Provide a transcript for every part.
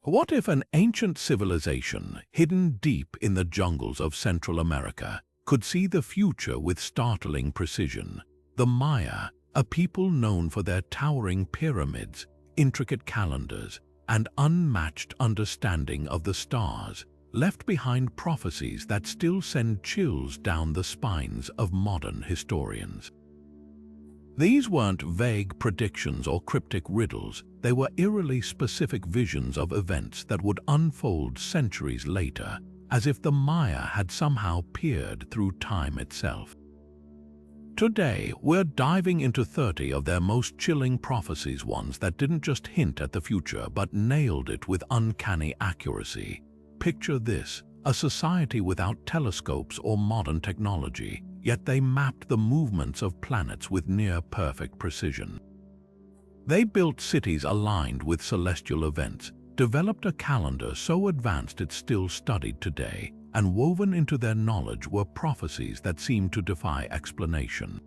What if an ancient civilization hidden deep in the jungles of Central America could see the future with startling precision? The Maya, a people known for their towering pyramids, intricate calendars, and unmatched understanding of the stars, left behind prophecies that still send chills down the spines of modern historians. These weren't vague predictions or cryptic riddles, they were eerily specific visions of events that would unfold centuries later, as if the Maya had somehow peered through time itself. Today, we're diving into 30 of their most chilling prophecies, ones that didn't just hint at the future but nailed it with uncanny accuracy. Picture this, a society without telescopes or modern technology, yet they mapped the movements of planets with near-perfect precision. They built cities aligned with celestial events, developed a calendar so advanced it's still studied today, and woven into their knowledge were prophecies that seemed to defy explanation.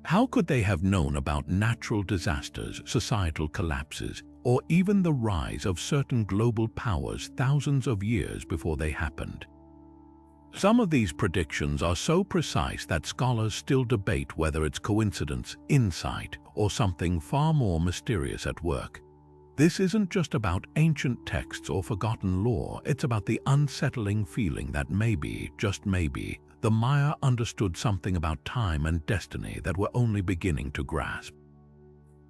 How could they have known about natural disasters, societal collapses, or even the rise of certain global powers thousands of years before they happened? Some of these predictions are so precise that scholars still debate whether it's coincidence, insight, or something far more mysterious at work. This isn't just about ancient texts or forgotten lore, it's about the unsettling feeling that maybe, just maybe, the Maya understood something about time and destiny that we're only beginning to grasp.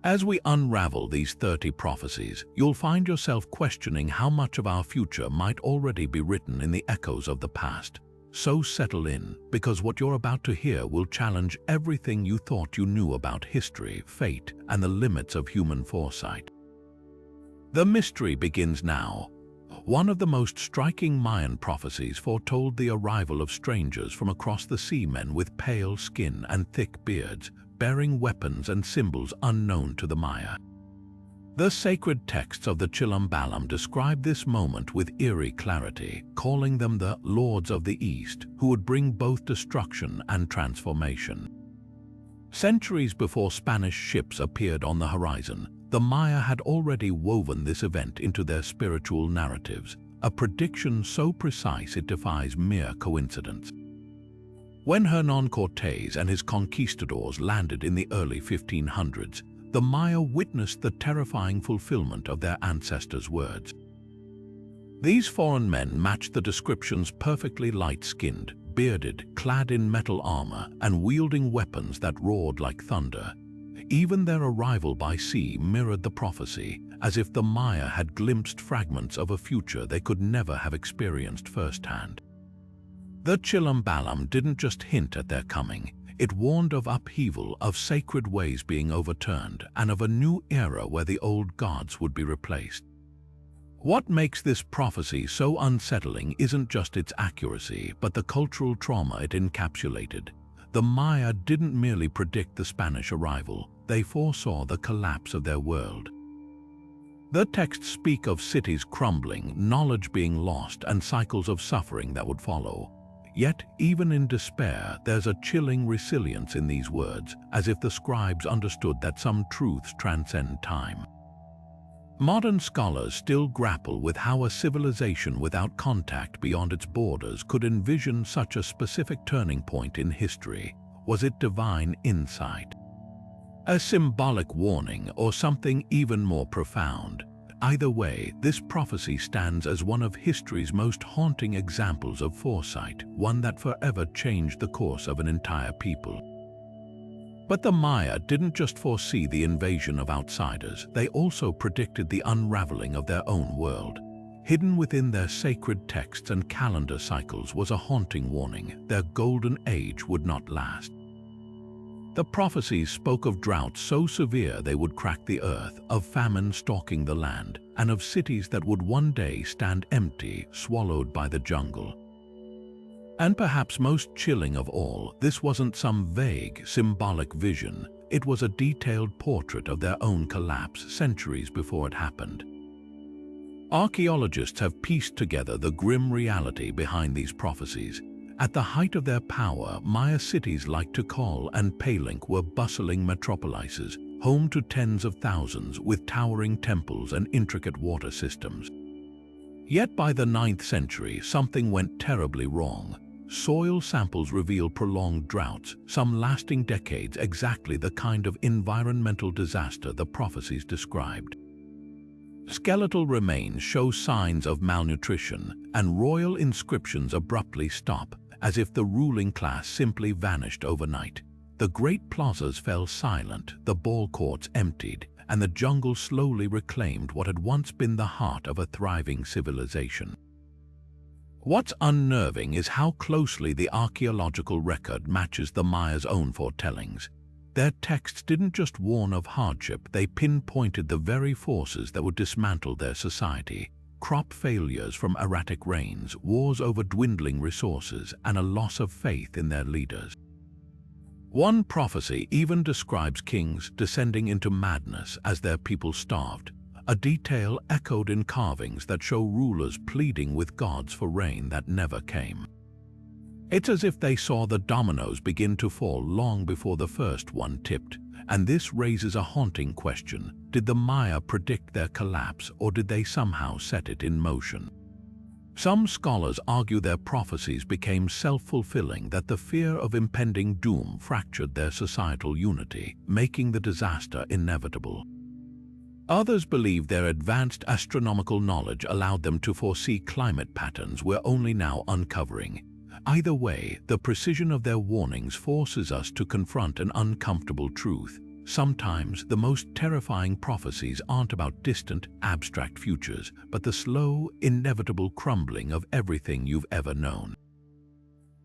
As we unravel these 30 prophecies, you'll find yourself questioning how much of our future might already be written in the echoes of the past. So settle in, because what you're about to hear will challenge everything you thought you knew about history, fate, and the limits of human foresight. The mystery begins now. One of the most striking Mayan prophecies foretold the arrival of strangers from across the sea, men with pale skin and thick beards, bearing weapons and symbols unknown to the Maya. The sacred texts of the Chilambalam describe this moment with eerie clarity, calling them the Lords of the East, who would bring both destruction and transformation. Centuries before Spanish ships appeared on the horizon, the Maya had already woven this event into their spiritual narratives, a prediction so precise it defies mere coincidence. When Hernán Cortés and his conquistadors landed in the early 1500s, the Maya witnessed the terrifying fulfillment of their ancestors' words. These foreign men matched the descriptions perfectly: light-skinned, bearded, clad in metal armor, and wielding weapons that roared like thunder. Even their arrival by sea mirrored the prophecy, as if the Maya had glimpsed fragments of a future they could never have experienced firsthand. The Chilambalam didn't just hint at their coming. It warned of upheaval, of sacred ways being overturned, and of a new era where the old gods would be replaced. What makes this prophecy so unsettling isn't just its accuracy, but the cultural trauma it encapsulated. The Maya didn't merely predict the Spanish arrival, they foresaw the collapse of their world. The texts speak of cities crumbling, knowledge being lost, and cycles of suffering that would follow. Yet, even in despair, there's a chilling resilience in these words, as if the scribes understood that some truths transcend time. Modern scholars still grapple with how a civilization without contact beyond its borders could envision such a specific turning point in history. Was it divine insight? A symbolic warning, or something even more profound? Either way, this prophecy stands as one of history's most haunting examples of foresight, one that forever changed the course of an entire people. But the Maya didn't just foresee the invasion of outsiders, they also predicted the unraveling of their own world. Hidden within their sacred texts and calendar cycles was a haunting warning: their golden age would not last. The prophecies spoke of droughts so severe they would crack the earth, of famine stalking the land, and of cities that would one day stand empty, swallowed by the jungle. And perhaps most chilling of all, this wasn't some vague, symbolic vision. It was a detailed portrait of their own collapse centuries before it happened. Archaeologists have pieced together the grim reality behind these prophecies. At the height of their power, Maya cities like Tikal and Palenque were bustling metropolises, home to tens of thousands with towering temples and intricate water systems. Yet by the 9th century, something went terribly wrong. Soil samples revealed prolonged droughts, some lasting decades, exactly the kind of environmental disaster the prophecies described. Skeletal remains show signs of malnutrition, and royal inscriptions abruptly stop, as if the ruling class simply vanished overnight. The great plazas fell silent, the ball courts emptied, and the jungle slowly reclaimed what had once been the heart of a thriving civilization. What's unnerving is how closely the archaeological record matches the Mayas' own foretellings. Their texts didn't just warn of hardship, they pinpointed the very forces that would dismantle their society. Crop failures from erratic rains, wars over dwindling resources, and a loss of faith in their leaders. One prophecy even describes kings descending into madness as their people starved, a detail echoed in carvings that show rulers pleading with gods for rain that never came. It's as if they saw the dominoes begin to fall long before the first one tipped, and this raises a haunting question. Did the Maya predict their collapse, or did they somehow set it in motion? Some scholars argue their prophecies became self-fulfilling, that the fear of impending doom fractured their societal unity, making the disaster inevitable. Others believe their advanced astronomical knowledge allowed them to foresee climate patterns we're only now uncovering. Either way, the precision of their warnings forces us to confront an uncomfortable truth. Sometimes the most terrifying prophecies aren't about distant, abstract futures, but the slow, inevitable crumbling of everything you've ever known.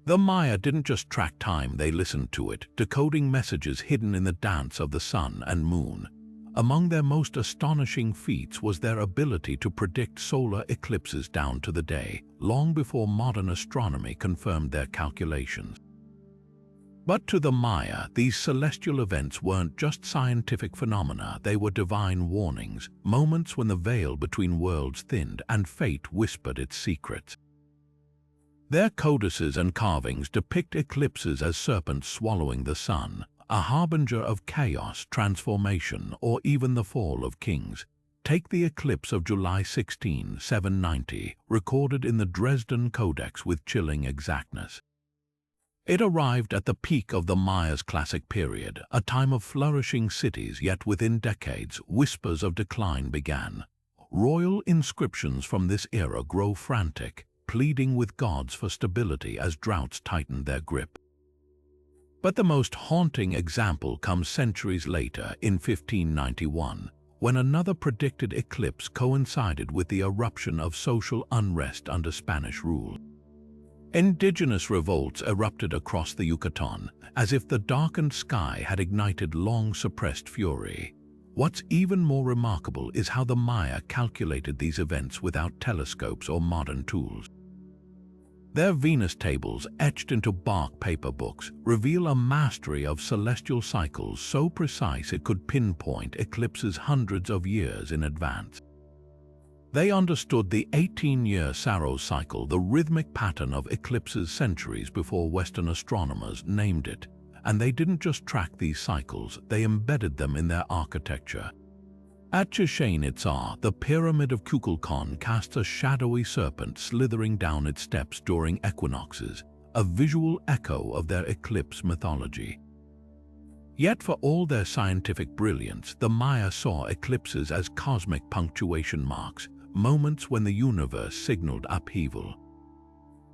The Maya didn't just track time, they listened to it, decoding messages hidden in the dance of the sun and moon. Among their most astonishing feats was their ability to predict solar eclipses down to the day, long before modern astronomy confirmed their calculations. But to the Maya, these celestial events weren't just scientific phenomena, they were divine warnings, moments when the veil between worlds thinned and fate whispered its secrets. Their codices and carvings depict eclipses as serpents swallowing the sun, a harbinger of chaos, transformation, or even the fall of kings. Take the eclipse of July 16, 790, recorded in the Dresden Codex with chilling exactness. It arrived at the peak of the Maya's classic period, a time of flourishing cities, yet within decades, whispers of decline began. Royal inscriptions from this era grow frantic, pleading with gods for stability as droughts tighten their grip. But the most haunting example comes centuries later, in 1591, when another predicted eclipse coincided with the eruption of social unrest under Spanish rule. Indigenous revolts erupted across the Yucatan, as if the darkened sky had ignited long-suppressed fury. What's even more remarkable is how the Maya calculated these events without telescopes or modern tools. Their Venus tables, etched into bark paper books, reveal a mastery of celestial cycles so precise it could pinpoint eclipses hundreds of years in advance. They understood the 18-year Saros cycle, the rhythmic pattern of eclipses centuries before Western astronomers named it. And they didn't just track these cycles, they embedded them in their architecture. At Chichen Itza, the pyramid of Kukulkan casts a shadowy serpent slithering down its steps during equinoxes, a visual echo of their eclipse mythology. Yet for all their scientific brilliance, the Maya saw eclipses as cosmic punctuation marks, moments when the universe signaled upheaval.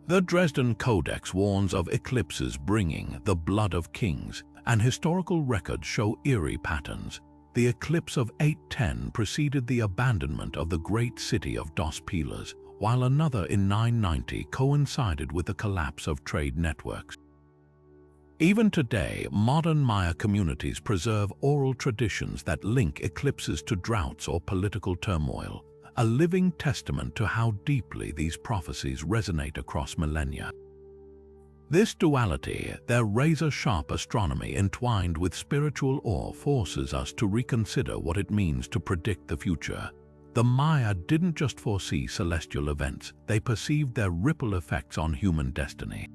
The Dresden Codex warns of eclipses bringing the blood of kings, and historical records show eerie patterns. The eclipse of 810 preceded the abandonment of the great city of Dos Pilas, while another in 990 coincided with the collapse of trade networks. Even today, modern Maya communities preserve oral traditions that link eclipses to droughts or political turmoil, a living testament to how deeply these prophecies resonate across millennia. This duality, their razor-sharp astronomy entwined with spiritual awe, forces us to reconsider what it means to predict the future. The Maya didn't just foresee celestial events, they perceived their ripple effects on human destiny.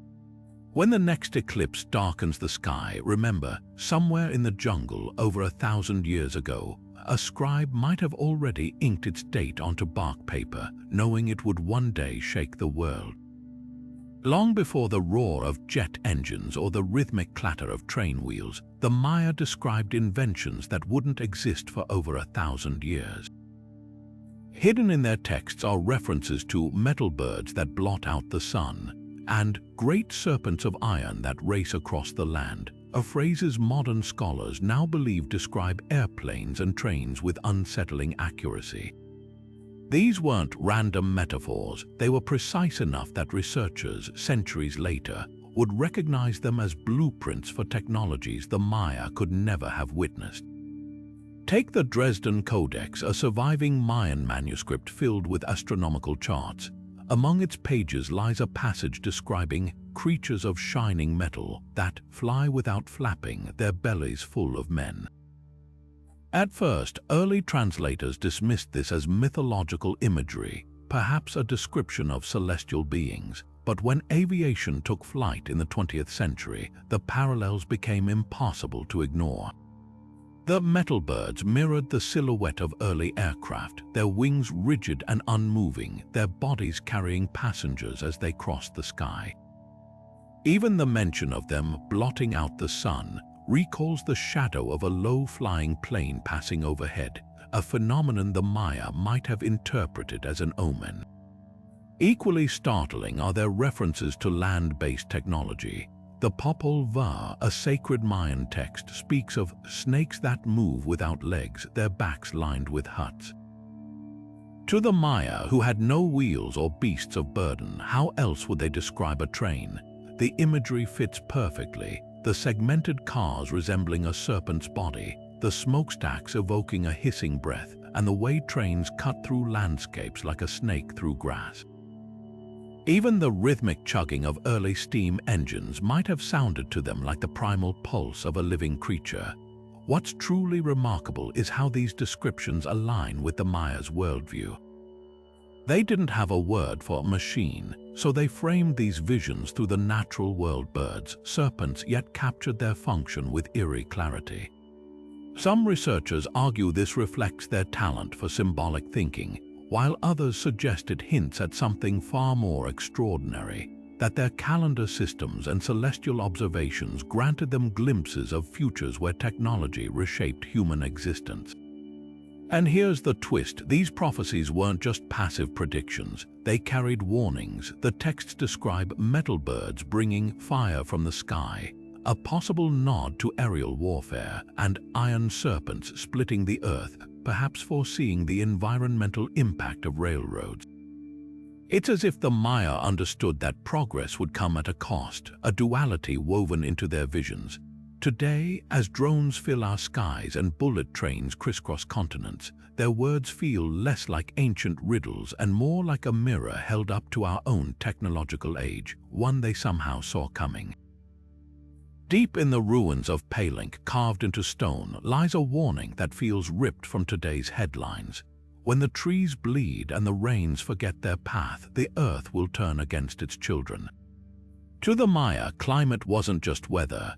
When the next eclipse darkens the sky, remember, somewhere in the jungle over 1,000 years ago, a scribe might have already inked its date onto bark paper, knowing it would one day shake the world. Long before the roar of jet engines or the rhythmic clatter of train wheels, the Maya described inventions that wouldn't exist for over 1,000 years. Hidden in their texts are references to metal birds that blot out the sun and great serpents of iron that race across the land, phrases modern scholars now believe describe airplanes and trains with unsettling accuracy. These weren't random metaphors, they were precise enough that researchers, centuries later, would recognize them as blueprints for technologies the Maya could never have witnessed. Take the Dresden Codex, a surviving Mayan manuscript filled with astronomical charts. Among its pages lies a passage describing creatures of shining metal that fly without flapping, their bellies full of men. At first, early translators dismissed this as mythological imagery, perhaps a description of celestial beings. But when aviation took flight in the 20th century, the parallels became impossible to ignore. The metal birds mirrored the silhouette of early aircraft, their wings rigid and unmoving, their bodies carrying passengers as they crossed the sky. Even the mention of them blotting out the sun recalls the shadow of a low-flying plane passing overhead, a phenomenon the Maya might have interpreted as an omen. Equally startling are their references to land-based technology. The Popol Vuh, a sacred Mayan text, speaks of snakes that move without legs, their backs lined with huts. To the Maya, who had no wheels or beasts of burden, how else would they describe a train? The imagery fits perfectly. The segmented cars resembling a serpent's body, the smokestacks evoking a hissing breath, and the way trains cut through landscapes like a snake through grass. Even the rhythmic chugging of early steam engines might have sounded to them like the primal pulse of a living creature. What's truly remarkable is how these descriptions align with the Maya's worldview. They didn't have a word for machine, so they framed these visions through the natural world: birds, serpents, yet captured their function with eerie clarity. Some researchers argue this reflects their talent for symbolic thinking, while others suggest it hints at something far more extraordinary, that their calendar systems and celestial observations granted them glimpses of futures where technology reshaped human existence. And here's the twist: these prophecies weren't just passive predictions, they carried warnings. The texts describe metal birds bringing fire from the sky, a possible nod to aerial warfare, and iron serpents splitting the earth, perhaps foreseeing the environmental impact of railroads. It's as if the Maya understood that progress would come at a cost, a duality woven into their visions. Today, as drones fill our skies and bullet trains crisscross continents, their words feel less like ancient riddles and more like a mirror held up to our own technological age, one they somehow saw coming. Deep in the ruins of Palenque, carved into stone, lies a warning that feels ripped from today's headlines. When the trees bleed and the rains forget their path, the earth will turn against its children. To the Maya, climate wasn't just weather.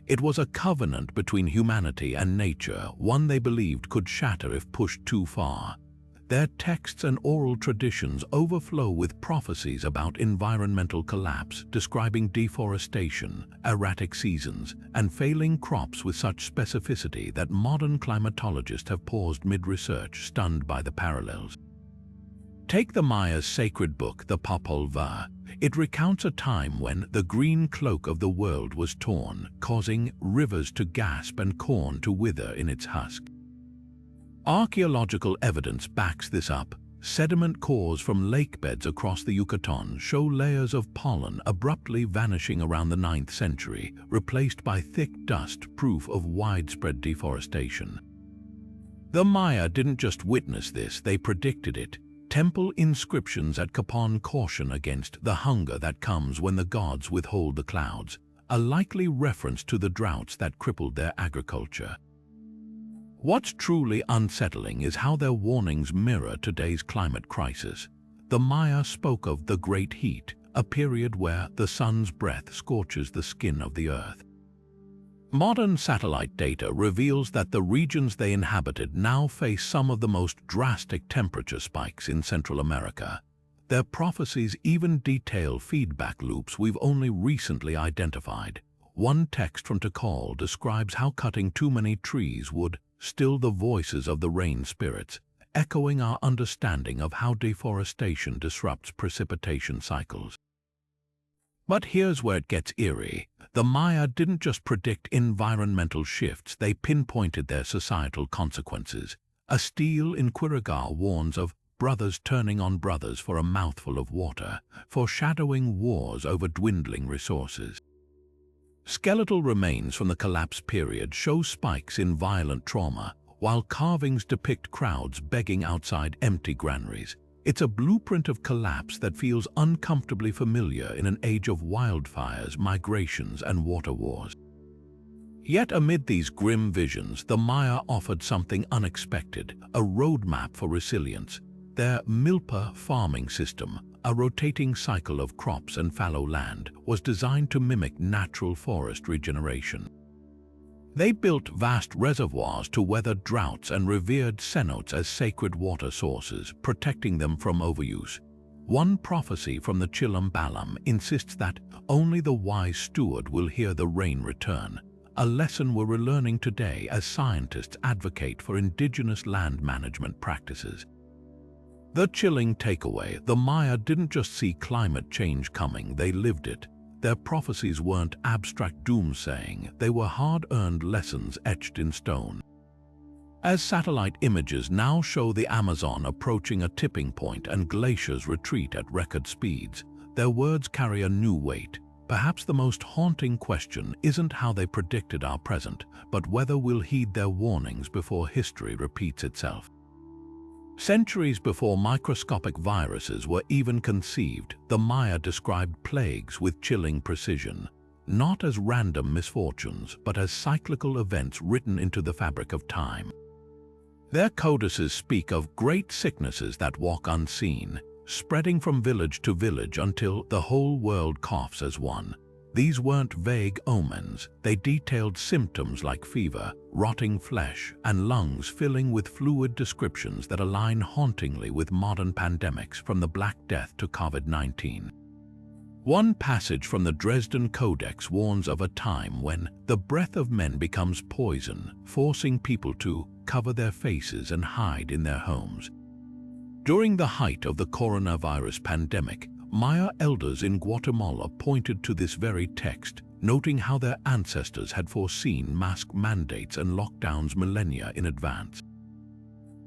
It was a covenant between humanity and nature, one they believed could shatter if pushed too far. Their texts and oral traditions overflow with prophecies about environmental collapse, describing deforestation, erratic seasons, and failing crops with such specificity that modern climatologists have paused mid-research, stunned by the parallels. Take the Maya's sacred book, the Popol Vuh. It recounts a time when the green cloak of the world was torn, causing rivers to gasp and corn to wither in its husk. Archaeological evidence backs this up. Sediment cores from lake beds across the Yucatan show layers of pollen abruptly vanishing around the 9th century, replaced by thick dust, proof of widespread deforestation. The Maya didn't just witness this, they predicted it. Temple inscriptions at Capon caution against the hunger that comes when the gods withhold the clouds, a likely reference to the droughts that crippled their agriculture. What's truly unsettling is how their warnings mirror today's climate crisis. The Maya spoke of the Great Heat, a period where the sun's breath scorches the skin of the earth. Modern satellite data reveals that the regions they inhabited now face some of the most drastic temperature spikes in Central America. Their prophecies even detail feedback loops we've only recently identified. One text from Decode describes how cutting too many trees would still the voices of the rain spirits, echoing our understanding of how deforestation disrupts precipitation cycles. But here's where it gets eerie. The Maya didn't just predict environmental shifts, they pinpointed their societal consequences. A stele in Quirigua warns of brothers turning on brothers for a mouthful of water, foreshadowing wars over dwindling resources. Skeletal remains from the collapse period show spikes in violent trauma, while carvings depict crowds begging outside empty granaries. It's a blueprint of collapse that feels uncomfortably familiar in an age of wildfires, migrations, and water wars. Yet amid these grim visions, the Maya offered something unexpected, a roadmap for resilience. Their milpa farming system, a rotating cycle of crops and fallow land, was designed to mimic natural forest regeneration. They built vast reservoirs to weather droughts and revered cenotes as sacred water sources, protecting them from overuse. One prophecy from the Chilam Balam insists that only the wise steward will hear the rain return, a lesson we're relearning today as scientists advocate for indigenous land management practices. The chilling takeaway: the Maya didn't just see climate change coming, they lived it. Their prophecies weren't abstract doomsaying, they were hard-earned lessons etched in stone. As satellite images now show the Amazon approaching a tipping point and glaciers retreat at record speeds, their words carry a new weight. Perhaps the most haunting question isn't how they predicted our present, but whether we'll heed their warnings before history repeats itself. Centuries before microscopic viruses were even conceived, the Maya described plagues with chilling precision, not as random misfortunes, but as cyclical events written into the fabric of time. Their codices speak of great sicknesses that walk unseen, spreading from village to village until the whole world coughs as one. These weren't vague omens, they detailed symptoms like fever, rotting flesh, and lungs filling with fluid descriptions that align hauntingly with modern pandemics, from the Black Death to COVID-19. One passage from the Dresden Codex warns of a time when the breath of men becomes poison, forcing people to cover their faces and hide in their homes. During the height of the coronavirus pandemic, Maya elders in Guatemala pointed to this very text, noting how their ancestors had foreseen mask mandates and lockdowns millennia in advance.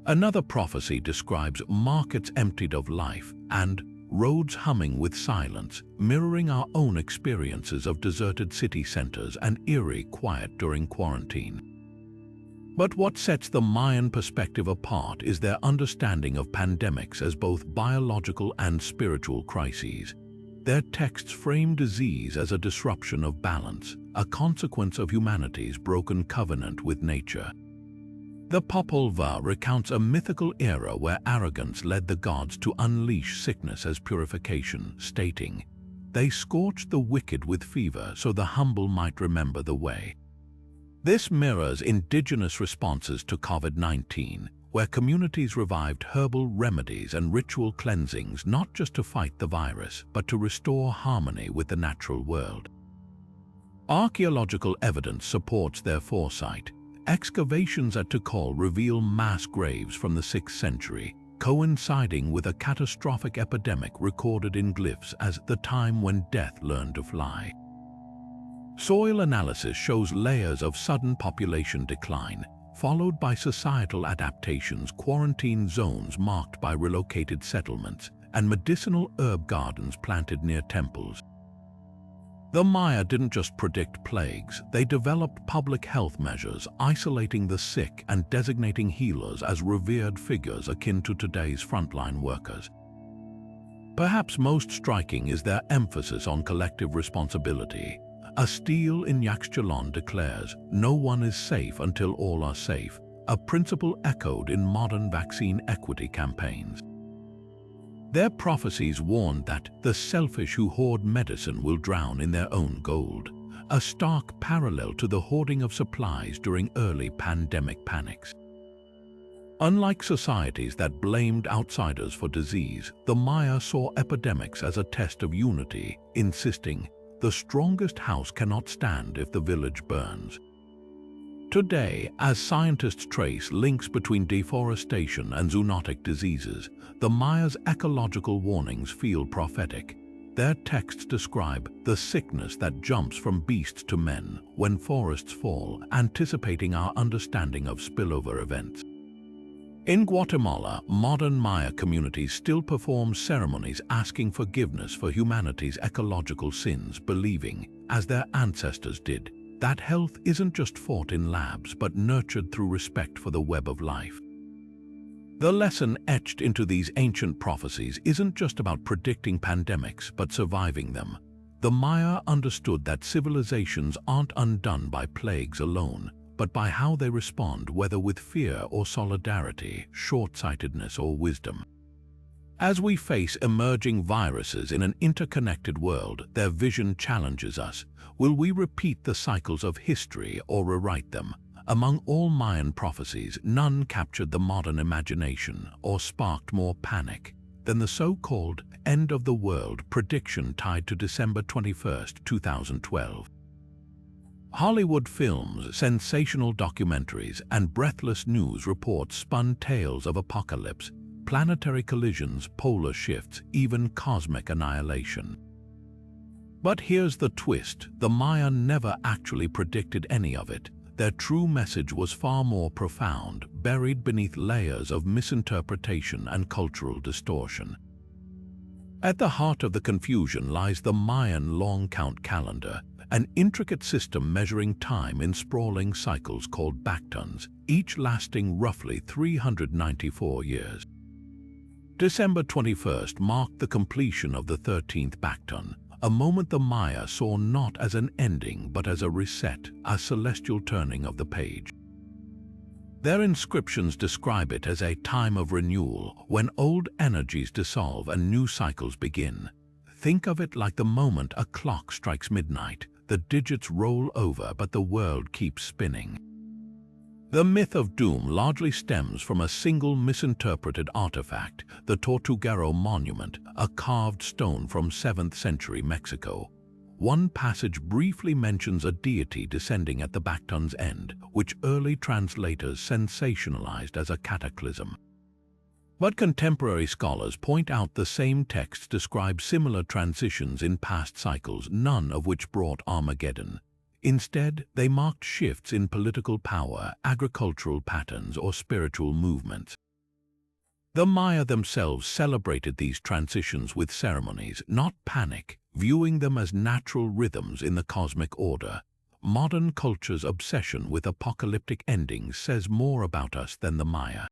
Another prophecy describes markets emptied of life and roads humming with silence, mirroring our own experiences of deserted city centers and eerie quiet during quarantine. But what sets the Mayan perspective apart is their understanding of pandemics as both biological and spiritual crises. Their texts frame disease as a disruption of balance, a consequence of humanity's broken covenant with nature. The Popol Vuh recounts a mythical era where arrogance led the gods to unleash sickness as purification, stating, "They scorched the wicked with fever so the humble might remember the way." This mirrors indigenous responses to COVID-19, where communities revived herbal remedies and ritual cleansings not just to fight the virus, but to restore harmony with the natural world. Archaeological evidence supports their foresight. Excavations at Decode reveal mass graves from the 6th century, coinciding with a catastrophic epidemic recorded in glyphs as the time when death learned to fly. Soil analysis shows layers of sudden population decline, followed by societal adaptations, quarantine zones marked by relocated settlements, and medicinal herb gardens planted near temples. The Maya didn't just predict plagues, they developed public health measures, isolating the sick and designating healers as revered figures akin to today's frontline workers. Perhaps most striking is their emphasis on collective responsibility. A stele in Yaxchilon declares, "No one is safe until all are safe," a principle echoed in modern vaccine equity campaigns. Their prophecies warned that the selfish who hoard medicine will drown in their own gold. a stark parallel to the hoarding of supplies during early pandemic panics. Unlike societies that blamed outsiders for disease, the Maya saw epidemics as a test of unity, insisting, "The strongest house cannot stand if the village burns." Today, as scientists trace links between deforestation and zoonotic diseases, the Mayas' ecological warnings feel prophetic. Their texts describe the sickness that jumps from beasts to men when forests fall, anticipating our understanding of spillover events. In Guatemala, modern Maya communities still perform ceremonies asking forgiveness for humanity's ecological sins, believing, as their ancestors did, that health isn't just fought in labs but nurtured through respect for the web of life. The lesson etched into these ancient prophecies isn't just about predicting pandemics but surviving them. The Maya understood that civilizations aren't undone by plagues alone, but by how they respond, whether with fear or solidarity, short-sightedness or wisdom. As we face emerging viruses in an interconnected world, their vision challenges us. Will we repeat the cycles of history or rewrite them? Among all Mayan prophecies, none captured the modern imagination or sparked more panic than the so-called end of the world prediction tied to December 21, 2012. Hollywood films, sensational documentaries, and breathless news reports spun tales of apocalypse, planetary collisions, polar shifts, even cosmic annihilation. But here's the twist: the Maya never actually predicted any of it. Their true message was far more profound, buried beneath layers of misinterpretation and cultural distortion. At the heart of the confusion lies the Mayan long count calendar, an intricate system measuring time in sprawling cycles called backtons, each lasting roughly 394 years. December 21st marked the completion of the 13th backton, a moment the Maya saw not as an ending but as a reset, a celestial turning of the page. Their inscriptions describe it as a time of renewal, when old energies dissolve and new cycles begin. Think of it like the moment a clock strikes midnight. The digits roll over, but the world keeps spinning. The myth of doom largely stems from a single misinterpreted artifact, the Tortuguero Monument, a carved stone from 7th century Mexico. One passage briefly mentions a deity descending at the backton's end, which early translators sensationalized as a cataclysm. But contemporary scholars point out the same texts describe similar transitions in past cycles, none of which brought Armageddon. Instead, they marked shifts in political power, agricultural patterns, or spiritual movements. The Maya themselves celebrated these transitions with ceremonies, not panic, viewing them as natural rhythms in the cosmic order. Modern culture's obsession with apocalyptic endings says more about us than the Maya.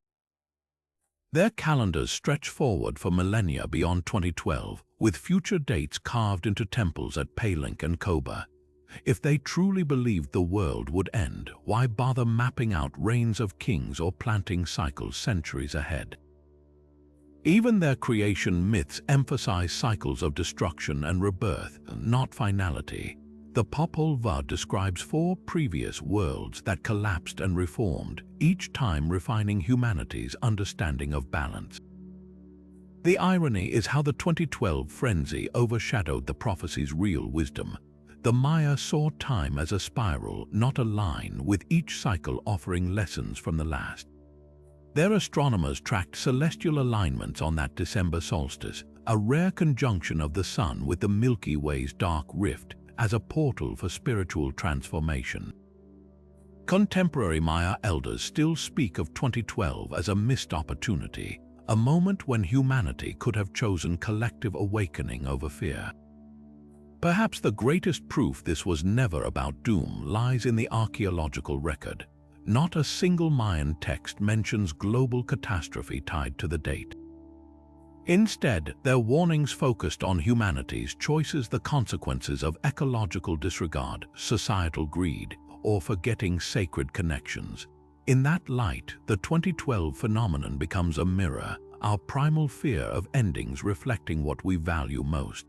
Their calendars stretch forward for millennia beyond 2012, with future dates carved into temples at Palenque and Coba. If they truly believed the world would end, why bother mapping out reigns of kings or planting cycles centuries ahead? Even their creation myths emphasize cycles of destruction and rebirth, not finality. The Popol Vuh describes 4 previous worlds that collapsed and reformed, each time refining humanity's understanding of balance. The irony is how the 2012 frenzy overshadowed the prophecy's real wisdom. The Maya saw time as a spiral, not a line, with each cycle offering lessons from the last. Their astronomers tracked celestial alignments on that December solstice, a rare conjunction of the Sun with the Milky Way's dark rift, as a portal for spiritual transformation. Contemporary Maya elders still speak of 2012 as a missed opportunity, a moment when humanity could have chosen collective awakening over fear. Perhaps the greatest proof this was never about doom lies in the archaeological record. Not a single Mayan text mentions global catastrophe tied to the date. Instead, their warnings focused on humanity's choices, the consequences of ecological disregard, societal greed, or forgetting sacred connections. In that light, the 2012 phenomenon becomes a mirror, our primal fear of endings reflecting what we value most.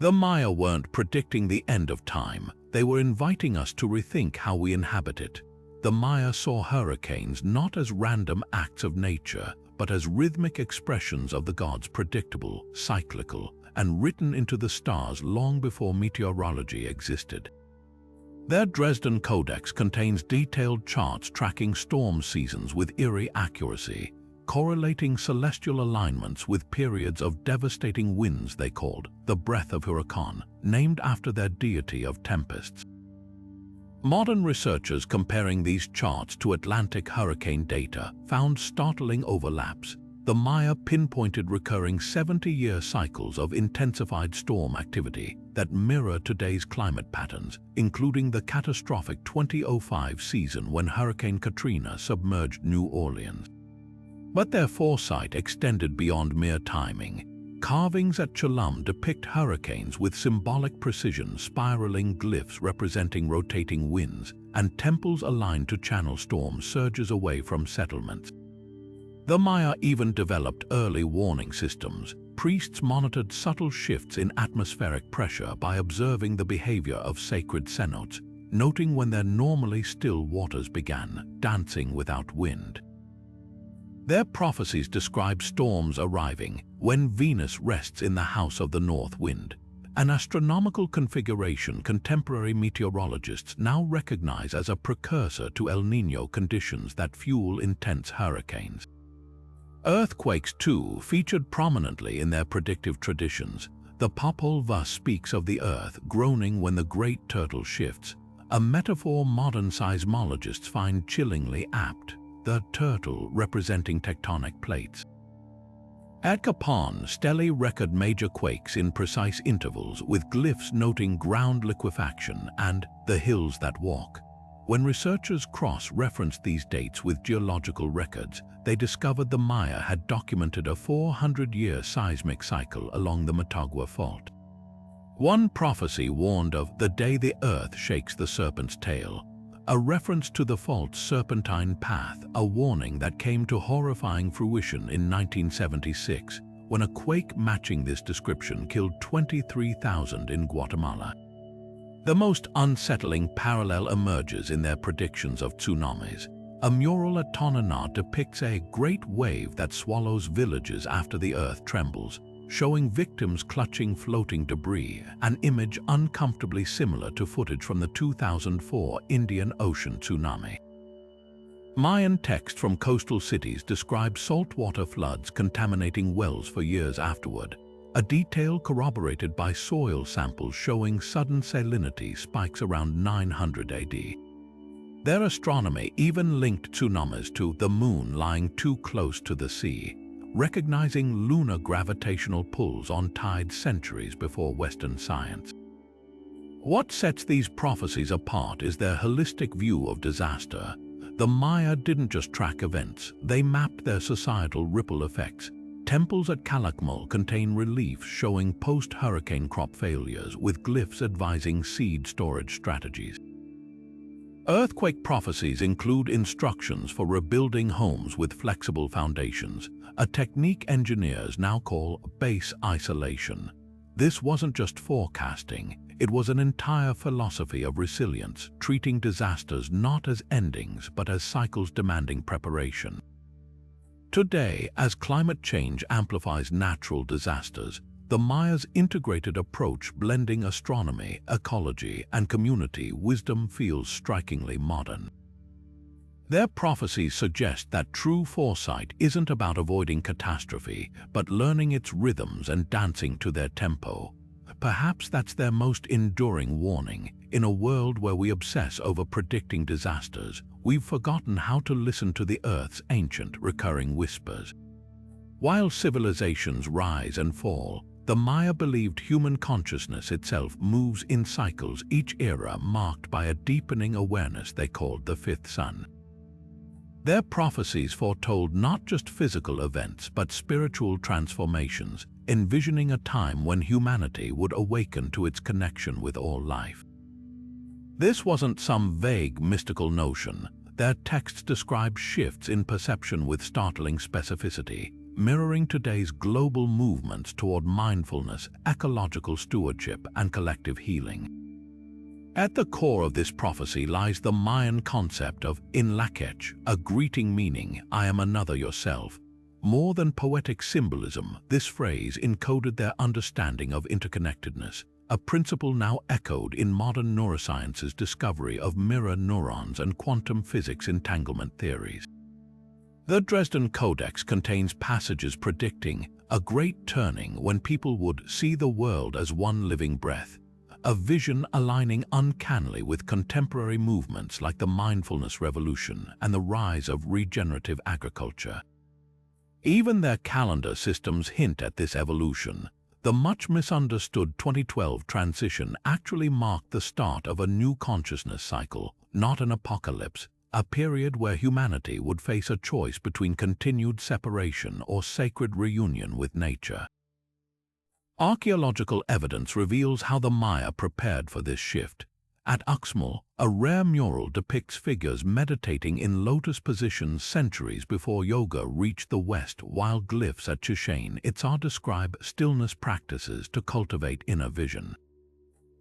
The Maya weren't predicting the end of time, they were inviting us to rethink how we inhabit it. The Maya saw hurricanes not as random acts of nature, but as rhythmic expressions of the gods, predictable, cyclical, and written into the stars long before meteorology existed. Their Dresden Codex contains detailed charts tracking storm seasons with eerie accuracy, correlating celestial alignments with periods of devastating winds they called the breath of Huracan, named after their deity of tempests. Modern researchers comparing these charts to Atlantic hurricane data found startling overlaps. The Maya pinpointed recurring 70-year cycles of intensified storm activity that mirror today's climate patterns, including the catastrophic 2005 season when Hurricane Katrina submerged New Orleans. But their foresight extended beyond mere timing. Carvings at Chelum depict hurricanes with symbolic precision, spiraling glyphs representing rotating winds, and temples aligned to channel storm surges away from settlements. The Maya even developed early warning systems. Priests monitored subtle shifts in atmospheric pressure by observing the behavior of sacred cenotes, noting when their normally still waters began dancing without wind. Their prophecies describe storms arriving when Venus rests in the house of the north wind, an astronomical configuration contemporary meteorologists now recognize as a precursor to El Niño conditions that fuel intense hurricanes. Earthquakes, too, featured prominently in their predictive traditions. The Popol Vuh speaks of the Earth groaning when the Great Turtle shifts, a metaphor modern seismologists find chillingly apt, the turtle representing tectonic plates. At Kapan, stelae record major quakes in precise intervals, with glyphs noting ground liquefaction and the hills that walk. When researchers cross-referenced these dates with geological records, they discovered the Maya had documented a 400-year seismic cycle along the Motagua Fault. One prophecy warned of the day the Earth shakes the serpent's tail, a reference to the fault's serpentine path, a warning that came to horrifying fruition in 1976, when a quake matching this description killed 23,000 in Guatemala. The most unsettling parallel emerges in their predictions of tsunamis. A mural at Tonana depicts a great wave that swallows villages after the earth trembles, showing victims clutching floating debris, an image uncomfortably similar to footage from the 2004 Indian Ocean tsunami. Mayan text from coastal cities describe saltwater floods contaminating wells for years afterward, a detail corroborated by soil samples showing sudden salinity spikes around 900 AD. Their astronomy even linked tsunamis to the moon lying too close to the sea, recognizing lunar gravitational pulls on tides centuries before Western science. What sets these prophecies apart is their holistic view of disaster. The Maya didn't just track events, they mapped their societal ripple effects. Temples at Calakmul contain reliefs showing post-hurricane crop failures, with glyphs advising seed storage strategies. Earthquake prophecies include instructions for rebuilding homes with flexible foundations, a technique engineers now call base isolation. This wasn't just forecasting, it was an entire philosophy of resilience, treating disasters not as endings but as cycles demanding preparation. Today, as climate change amplifies natural disasters, the Mayas' integrated approach blending astronomy, ecology, and community wisdom feels strikingly modern. Their prophecies suggest that true foresight isn't about avoiding catastrophe, but learning its rhythms and dancing to their tempo. Perhaps that's their most enduring warning. In a world where we obsess over predicting disasters, we've forgotten how to listen to the Earth's ancient, recurring whispers. While civilizations rise and fall, the Maya believed human consciousness itself moves in cycles, each era marked by a deepening awareness they called the fifth sun. Their prophecies foretold not just physical events but spiritual transformations, envisioning a time when humanity would awaken to its connection with all life. This wasn't some vague mystical notion. Their texts describe shifts in perception with startling specificity, mirroring today's global movements toward mindfulness, ecological stewardship, and collective healing. At the core of this prophecy lies the Mayan concept of Inlakech, a greeting meaning, "I am another yourself." More than poetic symbolism, this phrase encoded their understanding of interconnectedness, a principle now echoed in modern neuroscience's discovery of mirror neurons and quantum physics entanglement theories. The Dresden Codex contains passages predicting a great turning when people would see the world as one living breath, a vision aligning uncannily with contemporary movements like the mindfulness revolution and the rise of regenerative agriculture. Even their calendar systems hint at this evolution. The much misunderstood 2012 transition actually marked the start of a new consciousness cycle, not an apocalypse, a period where humanity would face a choice between continued separation or sacred reunion with nature. Archaeological evidence reveals how the Maya prepared for this shift. At Uxmal, a rare mural depicts figures meditating in lotus positions centuries before yoga reached the West, while glyphs at Chichen Itza describe stillness practices to cultivate inner vision.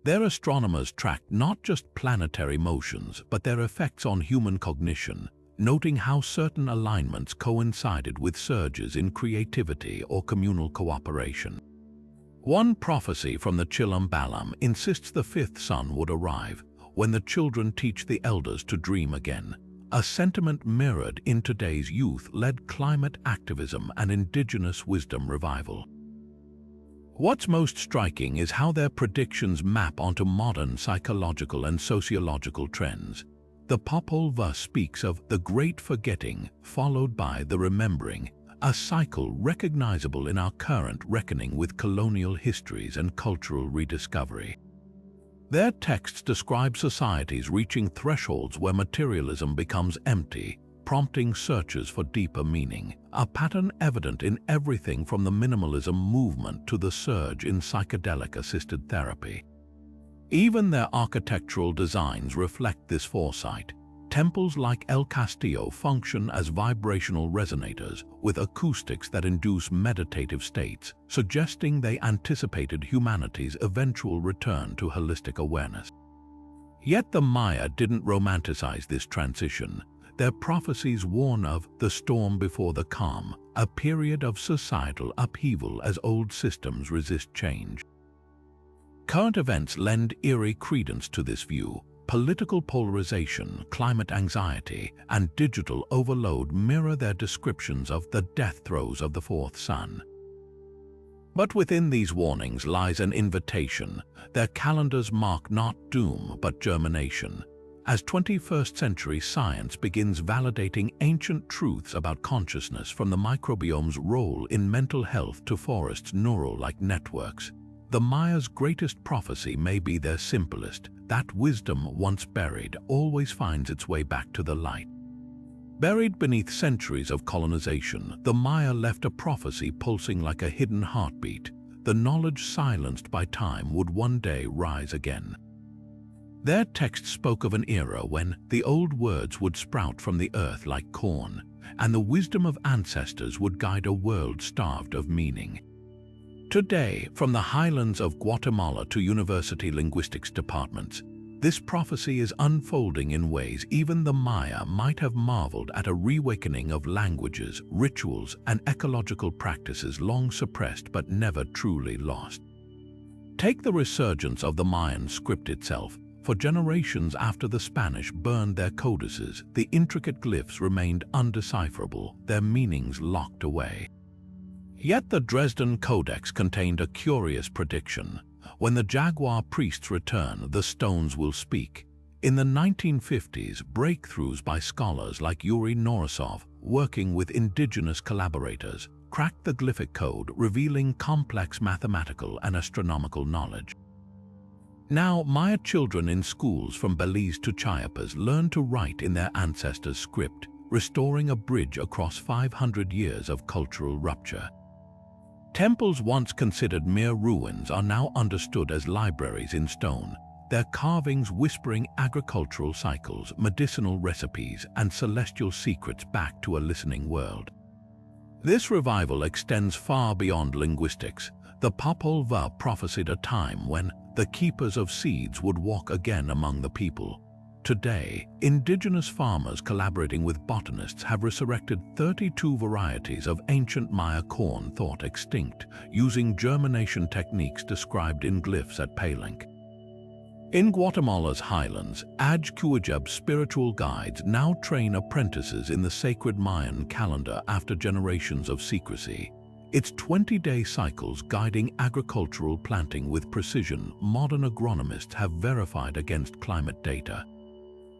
Their astronomers tracked not just planetary motions, but their effects on human cognition, noting how certain alignments coincided with surges in creativity or communal cooperation. One prophecy from the Chilam Balam insists the fifth sun would arrive, when the children teach the elders to dream again, a sentiment mirrored in today's youth-led climate activism and indigenous wisdom revival. What's most striking is how their predictions map onto modern psychological and sociological trends. The Popol Vuh speaks of the great forgetting, followed by the remembering, a cycle recognizable in our current reckoning with colonial histories and cultural rediscovery. Their texts describe societies reaching thresholds where materialism becomes empty, prompting searches for deeper meaning, a pattern evident in everything from the minimalism movement to the surge in psychedelic-assisted therapy. Even their architectural designs reflect this foresight. Temples like El Castillo function as vibrational resonators with acoustics that induce meditative states, suggesting they anticipated humanity's eventual return to holistic awareness. Yet the Maya didn't romanticize this transition. Their prophecies warn of the storm before the calm, a period of societal upheaval as old systems resist change. Current events lend eerie credence to this view. Political polarization, climate anxiety, and digital overload mirror their descriptions of the death throes of the fourth sun. But within these warnings lies an invitation. Their calendars mark not doom but germination. As 21st century science begins validating ancient truths about consciousness, from the microbiome's role in mental health to forests' neural-like networks, the Maya's greatest prophecy may be their simplest: that wisdom once buried always finds its way back to the light. Buried beneath centuries of colonization, the Maya left a prophecy pulsing like a hidden heartbeat. The knowledge silenced by time would one day rise again. Their text spoke of an era when the old words would sprout from the earth like corn, and the wisdom of ancestors would guide a world starved of meaning. Today, from the highlands of Guatemala to university linguistics departments, this prophecy is unfolding in ways even the Maya might have marveled at: a reawakening of languages, rituals, and ecological practices long suppressed but never truly lost. Take the resurgence of the Mayan script itself. For generations after the Spanish burned their codices, the intricate glyphs remained undecipherable, their meanings locked away. Yet the Dresden Codex contained a curious prediction. When the jaguar priests return, the stones will speak. In the 1950s, breakthroughs by scholars like Yuri Norisov, working with indigenous collaborators, cracked the glyphic code, revealing complex mathematical and astronomical knowledge. Now, Maya children in schools from Belize to Chiapas learn to write in their ancestors' script, restoring a bridge across 500 years of cultural rupture. Temples once considered mere ruins are now understood as libraries in stone, their carvings whispering agricultural cycles, medicinal recipes, and celestial secrets back to a listening world. This revival extends far beyond linguistics. The Popol Vuh prophesied a time when the keepers of seeds would walk again among the people. Today, indigenous farmers collaborating with botanists have resurrected 32 varieties of ancient Maya corn thought extinct, using germination techniques described in glyphs at Palenque. In Guatemala's highlands, Ajquajeb spiritual guides now train apprentices in the sacred Mayan calendar after generations of secrecy. Its 20-day cycles guiding agricultural planting with precision, modern agronomists have verified against climate data.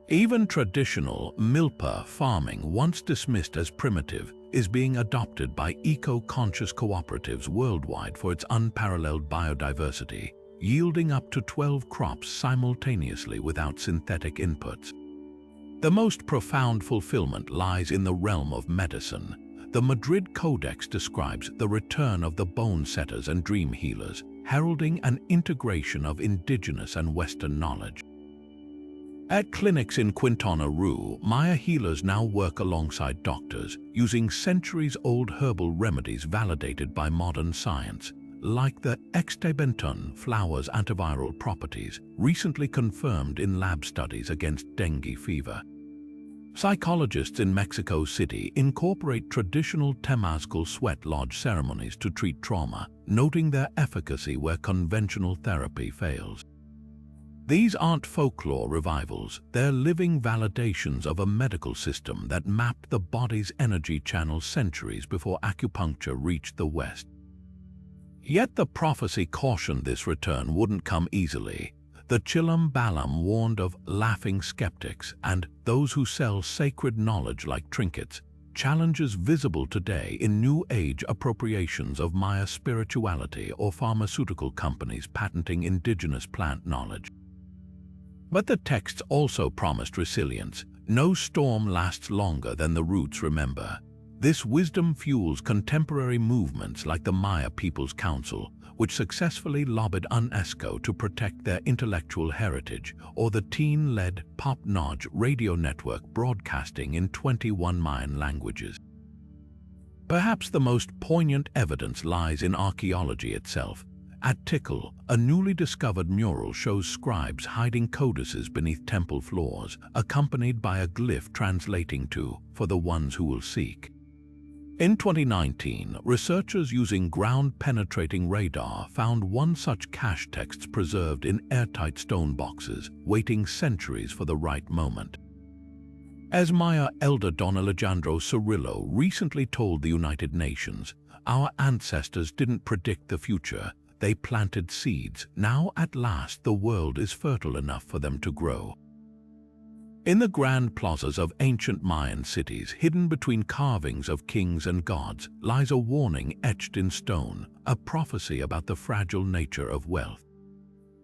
Even traditional milpa farming, once dismissed as primitive, is being adopted by eco-conscious cooperatives worldwide for its unparalleled biodiversity, yielding up to 12 crops simultaneously without synthetic inputs. The most profound fulfillment lies in the realm of medicine. The Madrid Codex describes the return of the bone setters and dream healers, heralding an integration of indigenous and Western knowledge. At clinics in Quintana Roo, Maya healers now work alongside doctors, using centuries-old herbal remedies validated by modern science, like the Extebentun flower's antiviral properties, recently confirmed in lab studies against dengue fever. Psychologists in Mexico City incorporate traditional Temazcal sweat lodge ceremonies to treat trauma, noting their efficacy where conventional therapy fails. These aren't folklore revivals, they're living validations of a medical system that mapped the body's energy channels centuries before acupuncture reached the West. Yet the prophecy cautioned this return wouldn't come easily. The Chilam Balam warned of laughing skeptics and those who sell sacred knowledge like trinkets, challenges visible today in New Age appropriations of Maya spirituality or pharmaceutical companies patenting indigenous plant knowledge. But the texts also promised resilience. No storm lasts longer than the roots remember. This wisdom fuels contemporary movements like the Maya People's Council, which successfully lobbied UNESCO to protect their intellectual heritage, or the teen-led Pop Noj radio network broadcasting in 21 Mayan languages. Perhaps the most poignant evidence lies in archaeology itself. At Tikal, a newly discovered mural shows scribes hiding codices beneath temple floors, accompanied by a glyph translating to, "for the ones who will seek." In 2019, researchers using ground-penetrating radar found one such cache text preserved in airtight stone boxes, waiting centuries for the right moment. As Maya elder Don Alejandro Cirillo recently told the United Nations, "Our ancestors didn't predict the future. They planted seeds. Now, at last, the world is fertile enough for them to grow." In the grand plazas of ancient Mayan cities, hidden between carvings of kings and gods, lies a warning etched in stone, a prophecy about the fragile nature of wealth.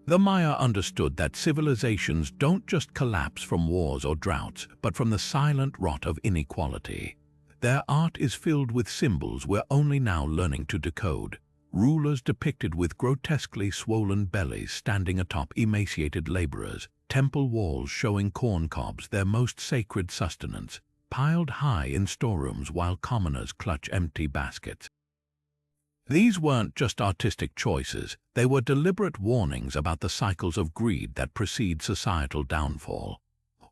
The Maya understood that civilizations don't just collapse from wars or droughts, but from the silent rot of inequality. Their art is filled with symbols we're only now learning to decode. Rulers depicted with grotesquely swollen bellies standing atop emaciated laborers, temple walls showing corn cobs, their most sacred sustenance, piled high in storerooms while commoners clutch empty baskets. These weren't just artistic choices, they were deliberate warnings about the cycles of greed that precede societal downfall.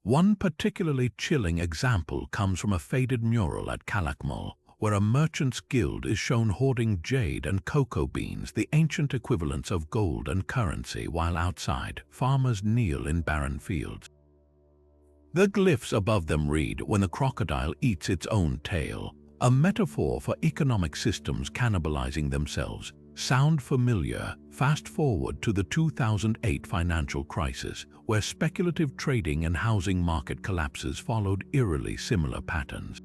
One particularly chilling example comes from a faded mural at Calakmul, where a merchant's guild is shown hoarding jade and cocoa beans, the ancient equivalents of gold and currency, while outside, farmers kneel in barren fields. The glyphs above them read, "When the crocodile eats its own tail," a metaphor for economic systems cannibalizing themselves. Sound familiar? Fast forward to the 2008 financial crisis, where speculative trading and housing market collapses followed eerily similar patterns.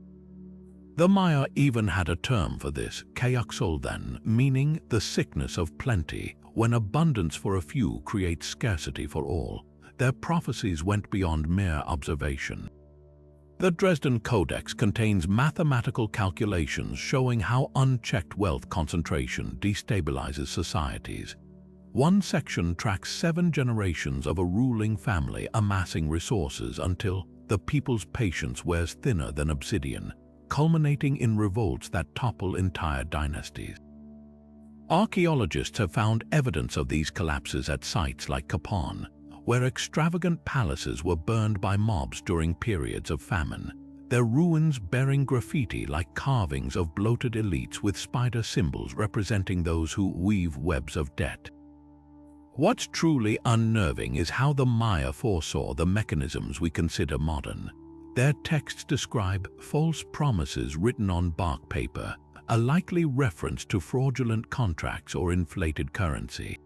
The Maya even had a term for this, Kayaksoldan, meaning the sickness of plenty, when abundance for a few creates scarcity for all. Their prophecies went beyond mere observation. The Dresden Codex contains mathematical calculations showing how unchecked wealth concentration destabilizes societies. One section tracks 7 generations of a ruling family amassing resources until the people's patience wears thinner than obsidian. culminating in revolts that topple entire dynasties. Archaeologists have found evidence of these collapses at sites like Kapan, where extravagant palaces were burned by mobs during periods of famine, their ruins bearing graffiti like carvings of bloated elites with spider symbols representing those who weave webs of debt. What's truly unnerving is how the Maya foresaw the mechanisms we consider modern. Their texts describe false promises written on bark paper, a likely reference to fraudulent contracts or inflated currency.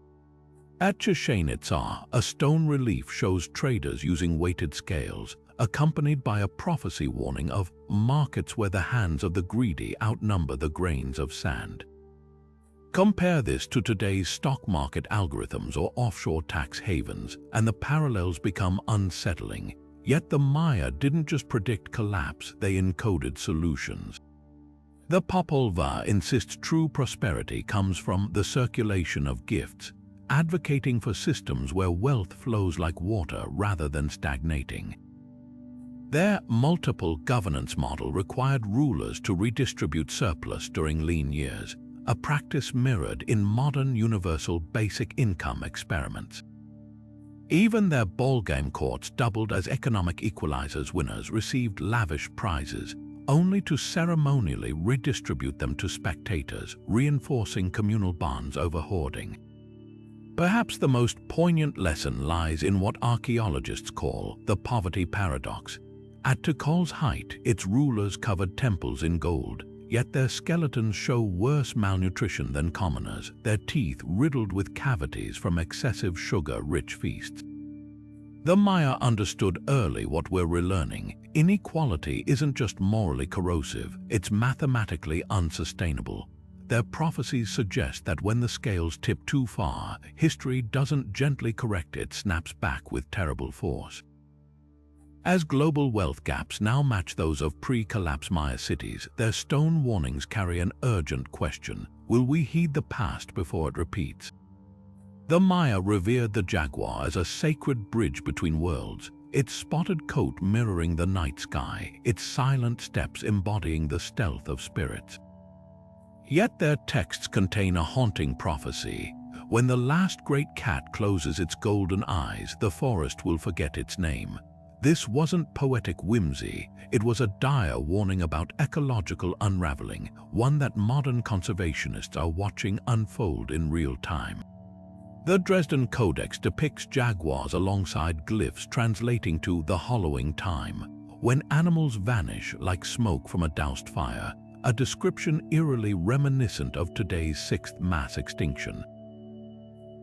At Chichen Itza, a stone relief shows traders using weighted scales, accompanied by a prophecy warning of markets where the hands of the greedy outnumber the grains of sand. Compare this to today's stock market algorithms or offshore tax havens, and the parallels become unsettling. Yet the Maya didn't just predict collapse, they encoded solutions. The Popol Vuh insists true prosperity comes from the circulation of gifts, advocating for systems where wealth flows like water rather than stagnating. Their multiple governance model required rulers to redistribute surplus during lean years, a practice mirrored in modern universal basic income experiments. Even their ballgame courts doubled as economic equalizers. Winners received lavish prizes, only to ceremonially redistribute them to spectators, reinforcing communal bonds over hoarding. Perhaps the most poignant lesson lies in what archaeologists call the poverty paradox. At Tikal's height, its rulers covered temples in gold, yet their skeletons show worse malnutrition than commoners, their teeth riddled with cavities from excessive sugar-rich feasts. The Maya understood early what we're relearning. Inequality isn't just morally corrosive, it's mathematically unsustainable. Their prophecies suggest that when the scales tip too far, history doesn't gently correct, it snaps back with terrible force. As global wealth gaps now match those of pre-collapse Maya cities, their stone warnings carry an urgent question: will we heed the past before it repeats? The Maya revered the jaguar as a sacred bridge between worlds, its spotted coat mirroring the night sky, its silent steps embodying the stealth of spirits. Yet their texts contain a haunting prophecy. When the last great cat closes its golden eyes, the forest will forget its name. This wasn't poetic whimsy, it was a dire warning about ecological unraveling, one that modern conservationists are watching unfold in real time. The Dresden Codex depicts jaguars alongside glyphs translating to the hollowing time, when animals vanish like smoke from a doused fire, a description eerily reminiscent of today's sixth mass extinction.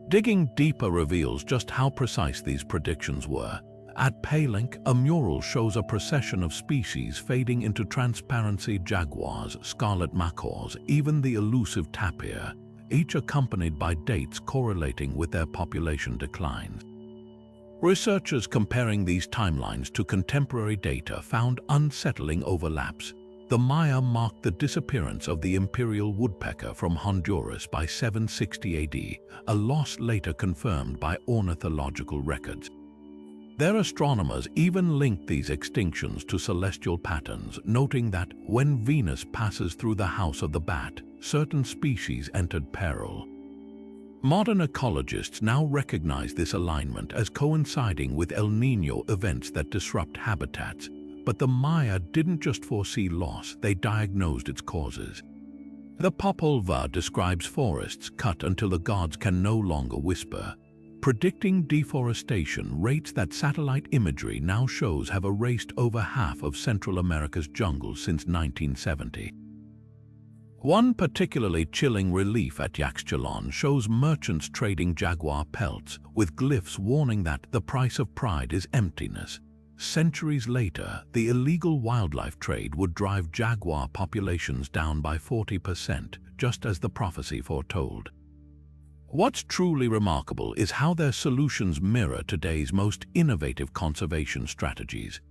Digging deeper reveals just how precise these predictions were. At Palenque, a mural shows a procession of species fading into transparency: jaguars, scarlet macaws, even the elusive tapir, each accompanied by dates correlating with their population declines. Researchers comparing these timelines to contemporary data found unsettling overlaps. The Maya marked the disappearance of the imperial woodpecker from Honduras by 760 AD, a loss later confirmed by ornithological records. Their astronomers even linked these extinctions to celestial patterns, noting that when Venus passes through the house of the bat, certain species entered peril. Modern ecologists now recognize this alignment as coinciding with El Niño events that disrupt habitats. But the Maya didn't just foresee loss, they diagnosed its causes. The Popol Vuh describes forests cut until the gods can no longer whisper, predicting deforestation rates that satellite imagery now shows have erased over half of Central America's jungles since 1970. One particularly chilling relief at Yaxchilan shows merchants trading jaguar pelts, with glyphs warning that the price of pride is emptiness. Centuries later, the illegal wildlife trade would drive jaguar populations down by 40%, just as the prophecy foretold. What's truly remarkable is how their solutions mirror today's most innovative conservation strategies.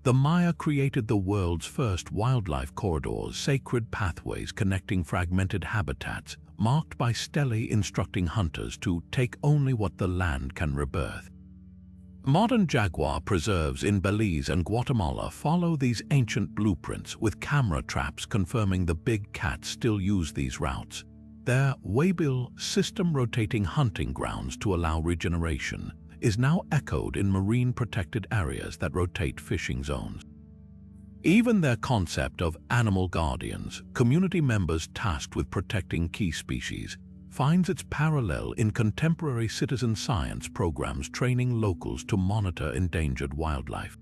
The Maya created the world's first wildlife corridors, sacred pathways connecting fragmented habitats, marked by stelae instructing hunters to take only what the land can rebirth. Modern jaguar preserves in Belize and Guatemala follow these ancient blueprints, with camera traps confirming the big cats still use these routes. Their waybill system-rotating hunting grounds to allow regeneration is now echoed in marine protected areas that rotate fishing zones. Even their concept of animal guardians, community members tasked with protecting key species, finds its parallel in contemporary citizen science programs training locals to monitor endangered wildlife.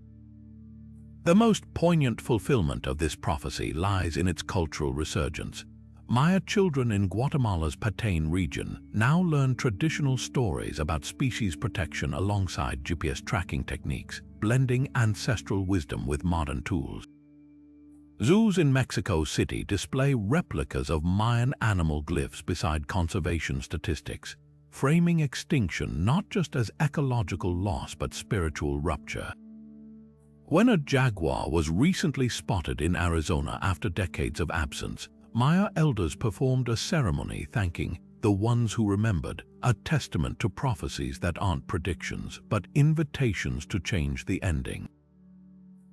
The most poignant fulfillment of this prophecy lies in its cultural resurgence. Maya children in Guatemala's Patane region now learn traditional stories about species protection alongside GPS tracking techniques, blending ancestral wisdom with modern tools. Zoos in Mexico City display replicas of Mayan animal glyphs beside conservation statistics, framing extinction not just as ecological loss but spiritual rupture. When a jaguar was recently spotted in Arizona after decades of absence, Maya elders performed a ceremony thanking the ones who remembered, a testament to prophecies that aren't predictions but invitations to change the ending.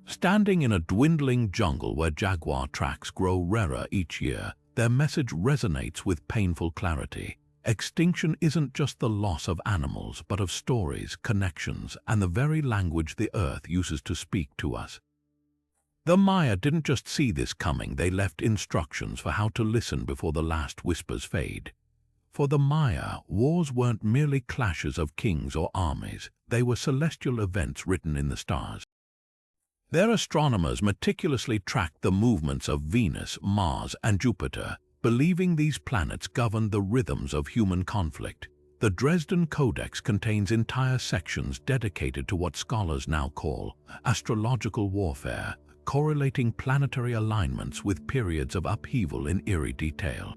Standing in a dwindling jungle where jaguar tracks grow rarer each year, their message resonates with painful clarity. Extinction isn't just the loss of animals, but of stories, connections, and the very language the earth uses to speak to us. The Maya didn't just see this coming, they left instructions for how to listen before the last whispers fade. For the Maya, wars weren't merely clashes of kings or armies, they were celestial events written in the stars. Their astronomers meticulously tracked the movements of Venus, Mars, and Jupiter, believing these planets governed the rhythms of human conflict. The Dresden Codex contains entire sections dedicated to what scholars now call astrological warfare, correlating planetary alignments with periods of upheaval in eerie detail.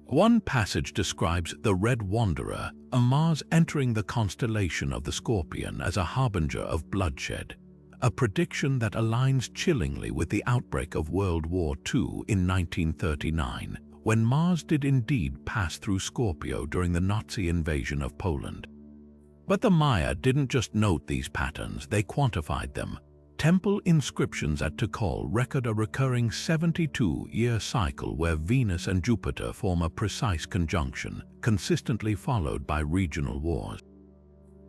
One passage describes the Red Wanderer, a Mars entering the constellation of the Scorpion as a harbinger of bloodshed, a prediction that aligns chillingly with the outbreak of World War II in 1939, when Mars did indeed pass through Scorpio during the Nazi invasion of Poland. But the Maya didn't just note these patterns, they quantified them. Temple inscriptions at Decode record a recurring 72-year cycle where Venus and Jupiter form a precise conjunction, consistently followed by regional wars.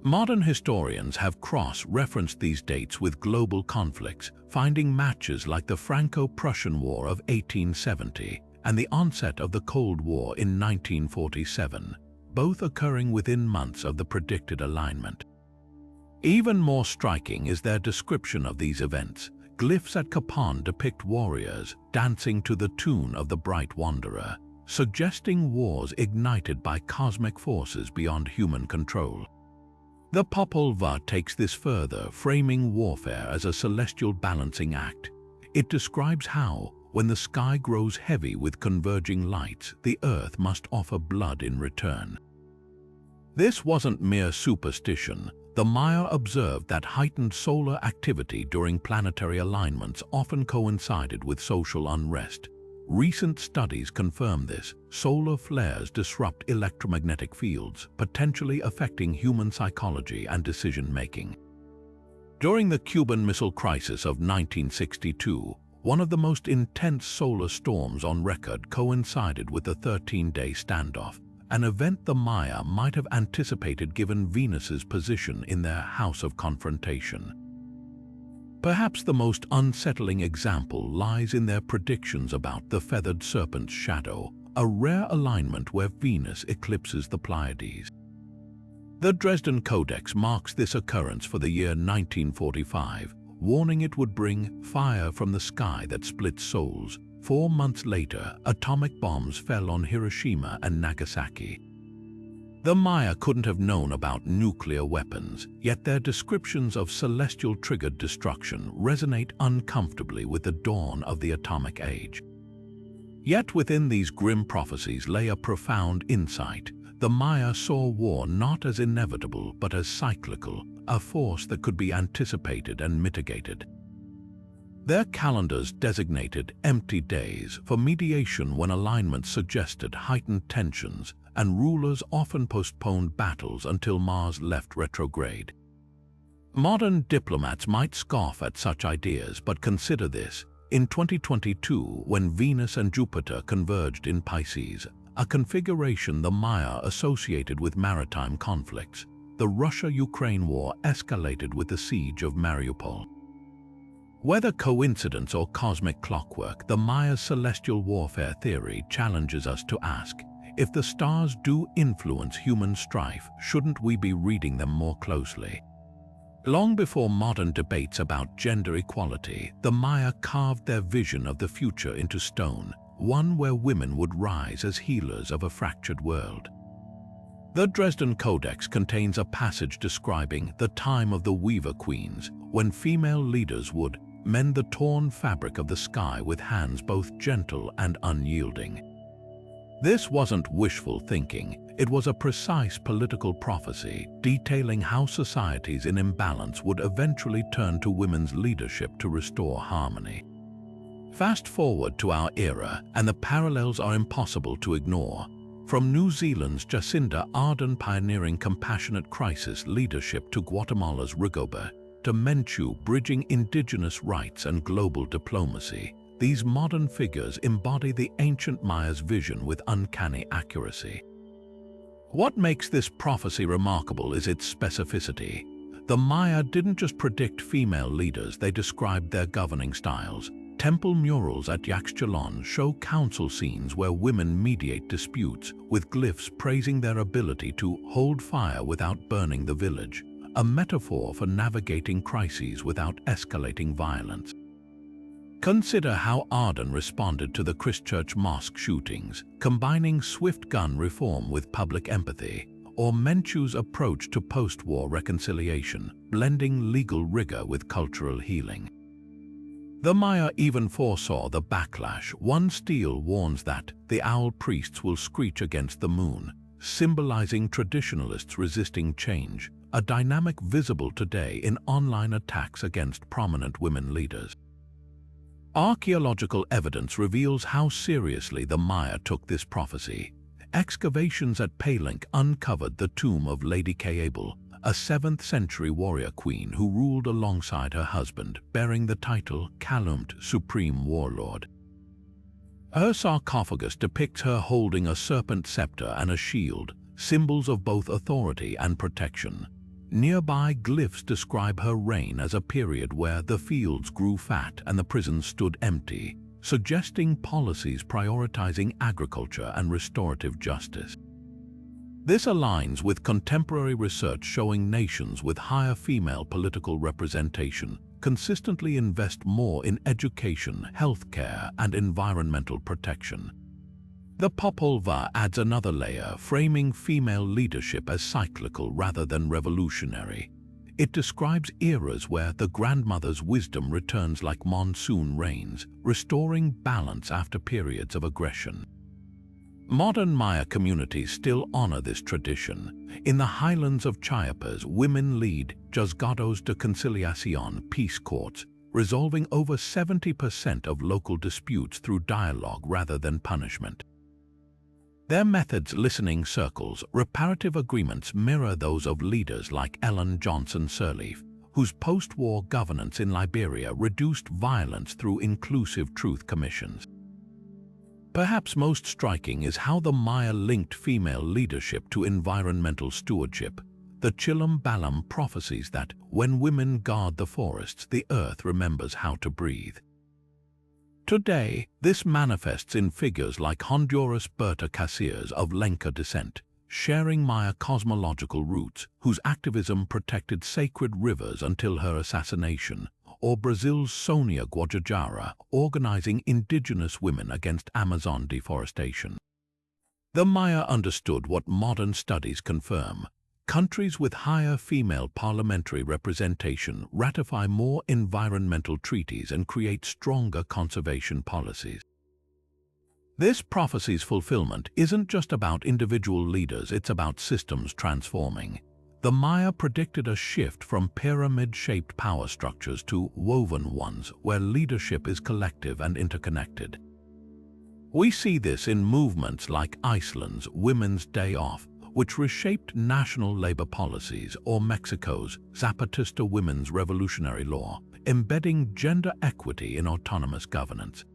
Modern historians have cross-referenced these dates with global conflicts, finding matches like the Franco-Prussian War of 1870 and the onset of the Cold War in 1947, both occurring within months of the predicted alignment. Even more striking is their description of these events. Glyphs at Capan depict warriors dancing to the tune of the Bright Wanderer, suggesting wars ignited by cosmic forces beyond human control. The Popol Vuh takes this further, framing warfare as a celestial balancing act. It describes how, when the sky grows heavy with converging lights, the earth must offer blood in return. This wasn't mere superstition. The Maya observed that heightened solar activity during planetary alignments often coincided with social unrest. Recent studies confirm this. Solar flares disrupt electromagnetic fields, potentially affecting human psychology and decision-making. During the Cuban Missile Crisis of 1962, one of the most intense solar storms on record coincided with the 13-day standoff, an event the Maya might have anticipated given Venus's position in their house of confrontation. Perhaps the most unsettling example lies in their predictions about the feathered serpent's shadow, a rare alignment where Venus eclipses the Pleiades. The Dresden Codex marks this occurrence for the year 1945, warning it would bring fire from the sky that splits souls. 4 months later, atomic bombs fell on Hiroshima and Nagasaki. The Maya couldn't have known about nuclear weapons, yet their descriptions of celestial-triggered destruction resonate uncomfortably with the dawn of the atomic age. Yet within these grim prophecies lay a profound insight. The Maya saw war not as inevitable but as cyclical, a force that could be anticipated and mitigated. Their calendars designated empty days for mediation when alignments suggested heightened tensions, and rulers often postponed battles until Mars left retrograde. Modern diplomats might scoff at such ideas, but consider this. In 2022, when Venus and Jupiter converged in Pisces, a configuration the Maya associated with maritime conflicts, the Russia-Ukraine war escalated with the siege of Mariupol. Whether coincidence or cosmic clockwork, the Maya's celestial warfare theory challenges us to ask, if the stars do influence human strife, shouldn't we be reading them more closely? Long before modern debates about gender equality, the Maya carved their vision of the future into stone, one where women would rise as healers of a fractured world. The Dresden Codex contains a passage describing the time of the Weaver Queens, when female leaders would mend the torn fabric of the sky with hands both gentle and unyielding. This wasn't wishful thinking, it was a precise political prophecy detailing how societies in imbalance would eventually turn to women's leadership to restore harmony. Fast forward to our era, and the parallels are impossible to ignore. From New Zealand's Jacinda Ardern pioneering compassionate crisis leadership to Guatemala's Rigobert, to Menchu bridging indigenous rights and global diplomacy, these modern figures embody the ancient Maya's vision with uncanny accuracy. What makes this prophecy remarkable is its specificity. The Maya didn't just predict female leaders, they described their governing styles. Temple murals at Yaxchilan show council scenes where women mediate disputes, with glyphs praising their ability to hold fire without burning the village, a metaphor for navigating crises without escalating violence. Consider how Arden responded to the Christchurch mosque shootings, combining swift gun reform with public empathy, or Menchu's approach to post-war reconciliation, blending legal rigor with cultural healing. The Maya even foresaw the backlash. One stele warns that the owl priests will screech against the moon, symbolizing traditionalists resisting change, a dynamic visible today in online attacks against prominent women leaders. Archaeological evidence reveals how seriously the Maya took this prophecy. Excavations at Palenque uncovered the tomb of Lady Kaabel, a 7th century warrior queen who ruled alongside her husband, bearing the title Kalumt, Supreme Warlord. Her sarcophagus depicts her holding a serpent scepter and a shield, symbols of both authority and protection. Nearby glyphs describe her reign as a period where the fields grew fat and the prisons stood empty, suggesting policies prioritizing agriculture and restorative justice. This aligns with contemporary research showing nations with higher female political representation consistently invest more in education, healthcare, and environmental protection. The Popol Vuh adds another layer, framing female leadership as cyclical rather than revolutionary. It describes eras where the grandmother's wisdom returns like monsoon rains, restoring balance after periods of aggression. Modern Maya communities still honor this tradition. In the highlands of Chiapas, women lead Juzgados de Conciliación peace courts, resolving over 70% of local disputes through dialogue rather than punishment. Their methods, listening circles, reparative agreements mirror those of leaders like Ellen Johnson Sirleaf, whose post-war governance in Liberia reduced violence through inclusive truth commissions. Perhaps most striking is how the Maya linked female leadership to environmental stewardship. The Chilam Balam prophecies that when women guard the forests, the earth remembers how to breathe. Today, this manifests in figures like Honduras' Berta Cáceres of Lenca descent, sharing Maya cosmological roots, whose activism protected sacred rivers until her assassination, or Brazil's Sonia Guajajara, organizing indigenous women against Amazon deforestation. The Maya understood what modern studies confirm. Countries with higher female parliamentary representation ratify more environmental treaties and create stronger conservation policies. This prophecy's fulfillment isn't just about individual leaders, it's about systems transforming. The Maya predicted a shift from pyramid-shaped power structures to woven ones where leadership is collective and interconnected. We see this in movements like Iceland's Women's Day Off, which reshaped national labor policies, or Mexico's Zapatista women's revolutionary law, embedding gender equity in autonomous governance.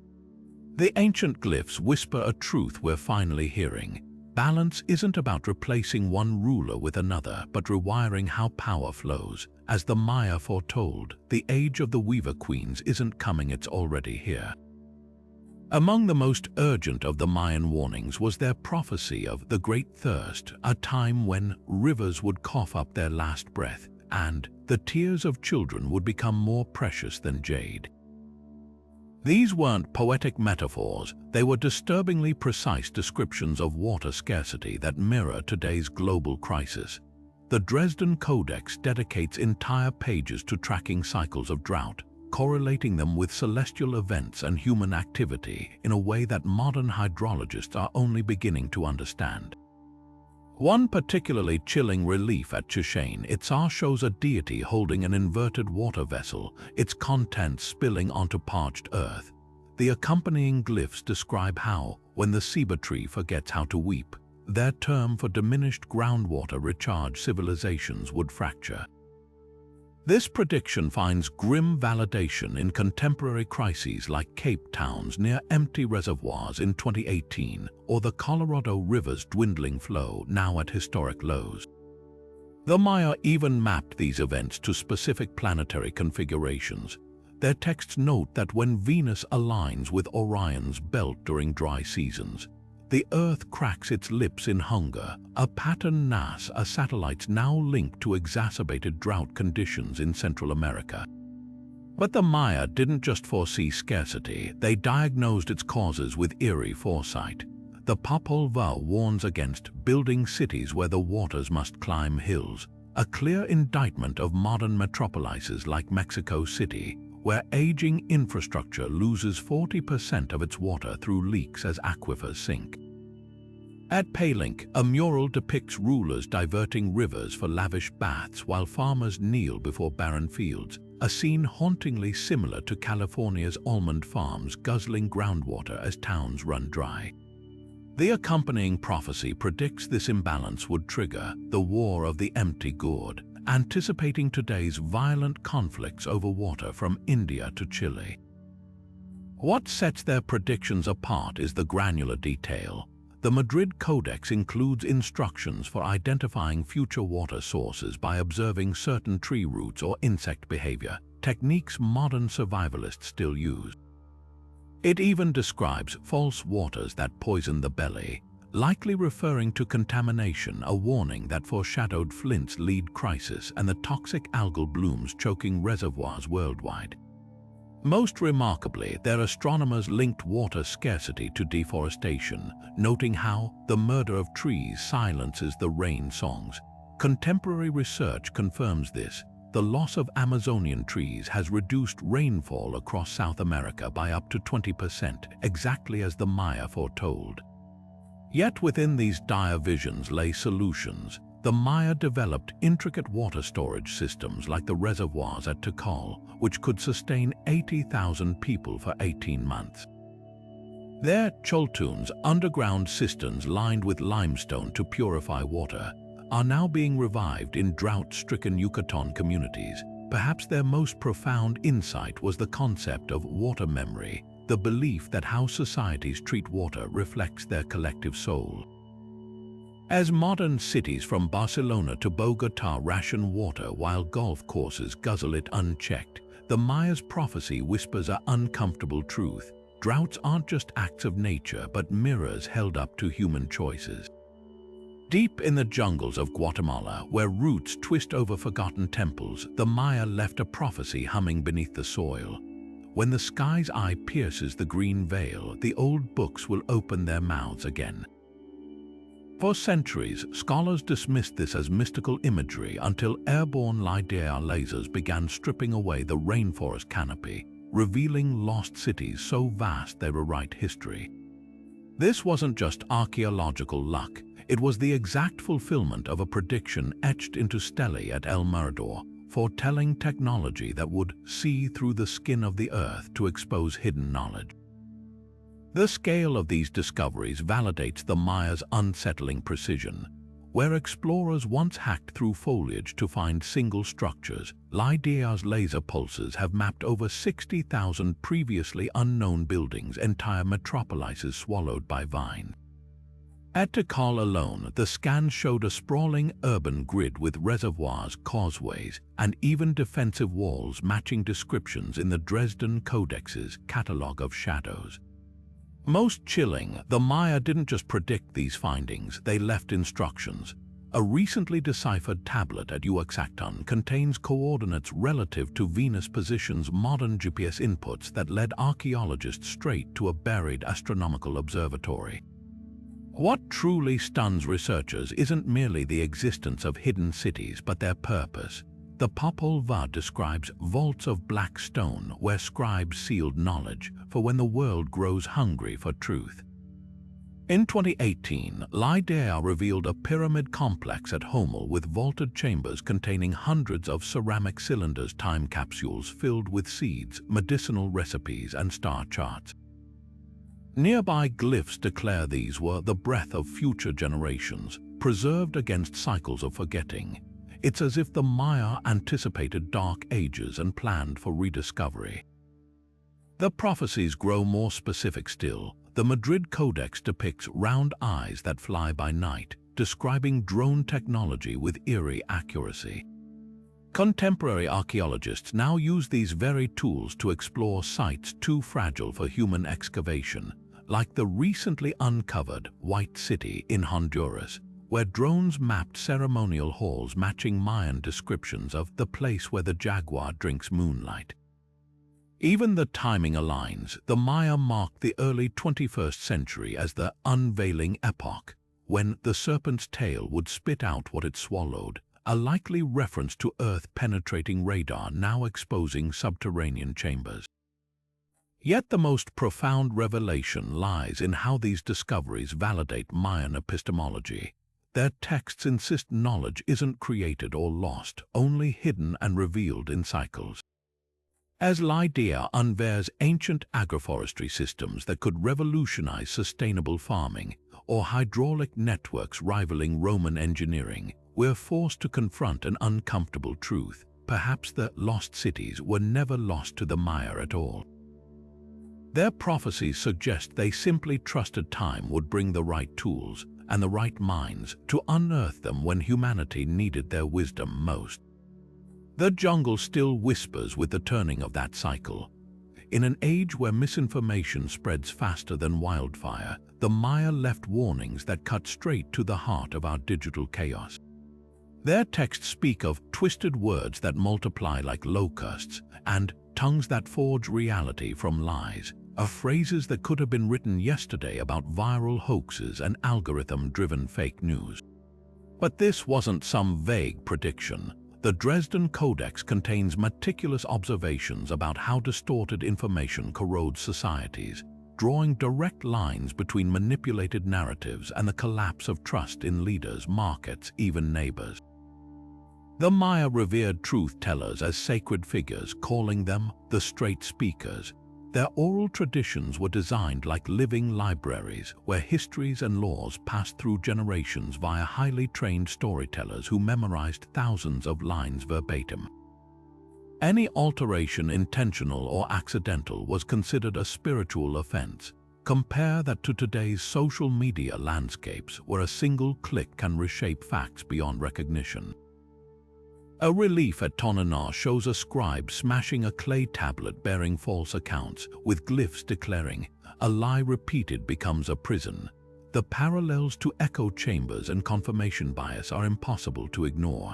The ancient glyphs whisper a truth we're finally hearing. Balance isn't about replacing one ruler with another, but rewiring how power flows. As the Maya foretold, the age of the Weaver Queens isn't coming, it's already here. Among the most urgent of the Mayan warnings was their prophecy of the Great Thirst, a time when rivers would cough up their last breath, and the tears of children would become more precious than jade. These weren't poetic metaphors, they were disturbingly precise descriptions of water scarcity that mirror today's global crisis. The Dresden Codex dedicates entire pages to tracking cycles of drought, correlating them with celestial events and human activity in a way that modern hydrologists are only beginning to understand. One particularly chilling relief at Chichen Itzá shows a deity holding an inverted water vessel, its contents spilling onto parched earth. The accompanying glyphs describe how, when the ceiba tree forgets how to weep, their term for diminished groundwater recharge civilizations would fracture. This prediction finds grim validation in contemporary crises like Cape Town's near-empty reservoirs in 2018 or the Colorado River's dwindling flow now at historic lows. The Maya even mapped these events to specific planetary configurations. Their texts note that when Venus aligns with Orion's belt during dry seasons, the Earth cracks its lips in hunger, a pattern NASA satellites now linked to exacerbated drought conditions in Central America. But the Maya didn't just foresee scarcity, they diagnosed its causes with eerie foresight. The Popol Vuh warns against building cities where the waters must climb hills, a clear indictment of modern metropolises like Mexico City, where aging infrastructure loses 40% of its water through leaks as aquifers sink. At Palenque, a mural depicts rulers diverting rivers for lavish baths while farmers kneel before barren fields, a scene hauntingly similar to California's almond farms guzzling groundwater as towns run dry. The accompanying prophecy predicts this imbalance would trigger the War of the Empty Gourd, anticipating today's violent conflicts over water from India to Chile. What sets their predictions apart is the granular detail. The Madrid Codex includes instructions for identifying future water sources by observing certain tree roots or insect behavior, techniques modern survivalists still use. It even describes false waters that poison the belly, likely referring to contamination, a warning that foreshadowed Flint's lead crisis and the toxic algal blooms choking reservoirs worldwide. Most remarkably, their astronomers linked water scarcity to deforestation, noting how the murder of trees silences the rain songs. Contemporary research confirms this. The loss of Amazonian trees has reduced rainfall across South America by up to 20%, exactly as the Maya foretold. Yet within these dire visions lay solutions. The Maya developed intricate water storage systems like the reservoirs at Tikal, which could sustain 80,000 people for 18 months. Their choltuns, underground cisterns lined with limestone to purify water, are now being revived in drought-stricken Yucatan communities. Perhaps their most profound insight was the concept of water memory, the belief that how societies treat water reflects their collective soul. As modern cities from Barcelona to Bogotá ration water while golf courses guzzle it unchecked, the Maya's prophecy whispers an uncomfortable truth. Droughts aren't just acts of nature, but mirrors held up to human choices. Deep in the jungles of Guatemala, where roots twist over forgotten temples, the Maya left a prophecy humming beneath the soil. When the sky's eye pierces the green veil, the old books will open their mouths again. For centuries, scholars dismissed this as mystical imagery until airborne LiDAR lasers began stripping away the rainforest canopy, revealing lost cities so vast they rewrite history. This wasn't just archaeological luck, it was the exact fulfillment of a prediction etched into stelae at El Mirador, foretelling technology that would see through the skin of the earth to expose hidden knowledge. The scale of these discoveries validates the Maya's unsettling precision. Where explorers once hacked through foliage to find single structures, LIDAR's laser pulses have mapped over 60,000 previously unknown buildings, entire metropolises swallowed by vine. At Decode alone, the scans showed a sprawling urban grid with reservoirs, causeways, and even defensive walls matching descriptions in the Dresden Codex's catalogue of shadows. Most chilling, the Maya didn't just predict these findings, they left instructions. A recently deciphered tablet at Uexacton contains coordinates relative to Venus position's modern GPS inputs that led archaeologists straight to a buried astronomical observatory. What truly stuns researchers isn't merely the existence of hidden cities, but their purpose. The Popol Vuh describes vaults of black stone where scribes sealed knowledge for when the world grows hungry for truth. In 2018, LIDAR revealed a pyramid complex at Homel with vaulted chambers containing hundreds of ceramic cylinders, time capsules filled with seeds, medicinal recipes, and star charts. Nearby glyphs declare these were the breath of future generations, preserved against cycles of forgetting. It's as if the Maya anticipated dark ages and planned for rediscovery. The prophecies grow more specific still. The Madrid Codex depicts round eyes that fly by night, describing drone technology with eerie accuracy. Contemporary archaeologists now use these very tools to explore sites too fragile for human excavation, like the recently uncovered White City in Honduras, where drones mapped ceremonial halls matching Mayan descriptions of the place where the jaguar drinks moonlight. Even the timing aligns. The Maya marked the early 21st century as the unveiling epoch, when the serpent's tail would spit out what it swallowed, a likely reference to Earth-penetrating radar now exposing subterranean chambers. Yet the most profound revelation lies in how these discoveries validate Mayan epistemology. Their texts insist knowledge isn't created or lost, only hidden and revealed in cycles. As LIDAR unveils ancient agroforestry systems that could revolutionize sustainable farming, or hydraulic networks rivaling Roman engineering, we're forced to confront an uncomfortable truth. Perhaps the lost cities were never lost to the Maya at all. Their prophecies suggest they simply trusted time would bring the right tools and the right minds to unearth them when humanity needed their wisdom most. The jungle still whispers with the turning of that cycle. In an age where misinformation spreads faster than wildfire, the Maya left warnings that cut straight to the heart of our digital chaos. Their texts speak of twisted words that multiply like locusts and tongues that forge reality from lies, of phrases that could have been written yesterday about viral hoaxes and algorithm-driven fake news. But this wasn't some vague prediction. The Dresden Codex contains meticulous observations about how distorted information corrodes societies, drawing direct lines between manipulated narratives and the collapse of trust in leaders, markets, even neighbors. The Maya revered truth-tellers as sacred figures, calling them the straight speakers. Their oral traditions were designed like living libraries, where histories and laws passed through generations via highly trained storytellers who memorized thousands of lines verbatim. Any alteration, intentional or accidental, was considered a spiritual offense. Compare that to today's social media landscapes, where a single click can reshape facts beyond recognition. A relief at Tonana shows a scribe smashing a clay tablet bearing false accounts, with glyphs declaring, "A lie repeated becomes a prison." The parallels to echo chambers and confirmation bias are impossible to ignore.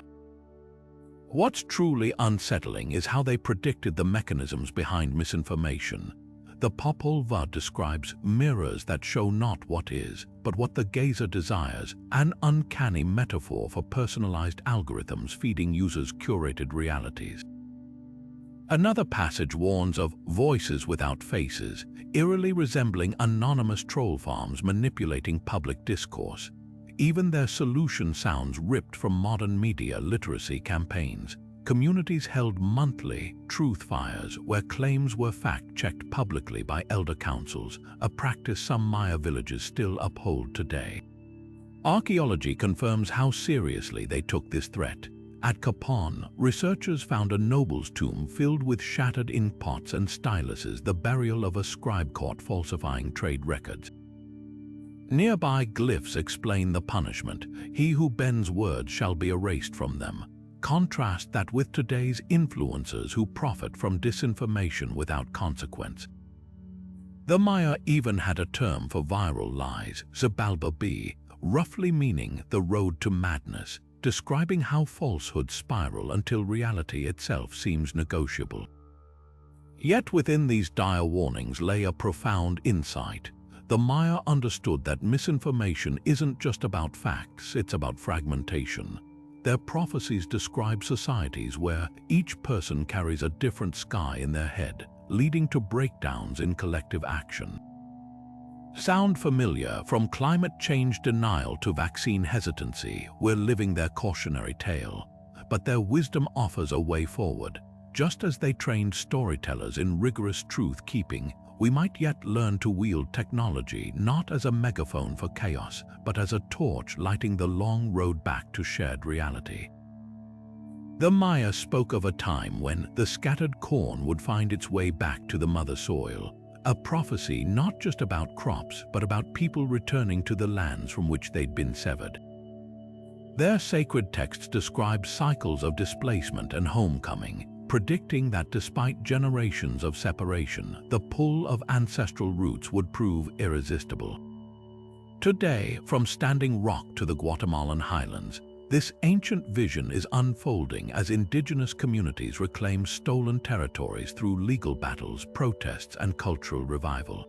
What's truly unsettling is how they predicted the mechanisms behind misinformation. The Popol Vuh describes mirrors that show not what is, but what the gazer desires, an uncanny metaphor for personalized algorithms feeding users curated realities. Another passage warns of voices without faces, eerily resembling anonymous troll farms manipulating public discourse. Even their solution sounds ripped from modern media literacy campaigns. Communities held monthly truth fires where claims were fact-checked publicly by elder councils, a practice some Maya villages still uphold today. Archaeology confirms how seriously they took this threat. At Capon, researchers found a noble's tomb filled with shattered ink pots and styluses, the burial of a scribe caught falsifying trade records. Nearby glyphs explain the punishment. He who bends words shall be erased from them. Contrast that with today's influencers who profit from disinformation without consequence. The Maya even had a term for viral lies, Zabalba, roughly meaning the road to madness, describing how falsehoods spiral until reality itself seems negotiable. Yet within these dire warnings lay a profound insight. The Maya understood that misinformation isn't just about facts, it's about fragmentation. Their prophecies describe societies where each person carries a different sky in their head, leading to breakdowns in collective action. Sound familiar? From climate change denial to vaccine hesitancy, we're living their cautionary tale. But their wisdom offers a way forward. Just as they trained storytellers in rigorous truth-keeping, we might yet learn to wield technology not as a megaphone for chaos, but as a torch lighting the long road back to shared reality. The Maya spoke of a time when the scattered corn would find its way back to the mother soil, a prophecy not just about crops, but about people returning to the lands from which they'd been severed. Their sacred texts describe cycles of displacement and homecoming, predicting that despite generations of separation, the pull of ancestral roots would prove irresistible. Today, from Standing Rock to the Guatemalan highlands, this ancient vision is unfolding as indigenous communities reclaim stolen territories through legal battles, protests, and cultural revival.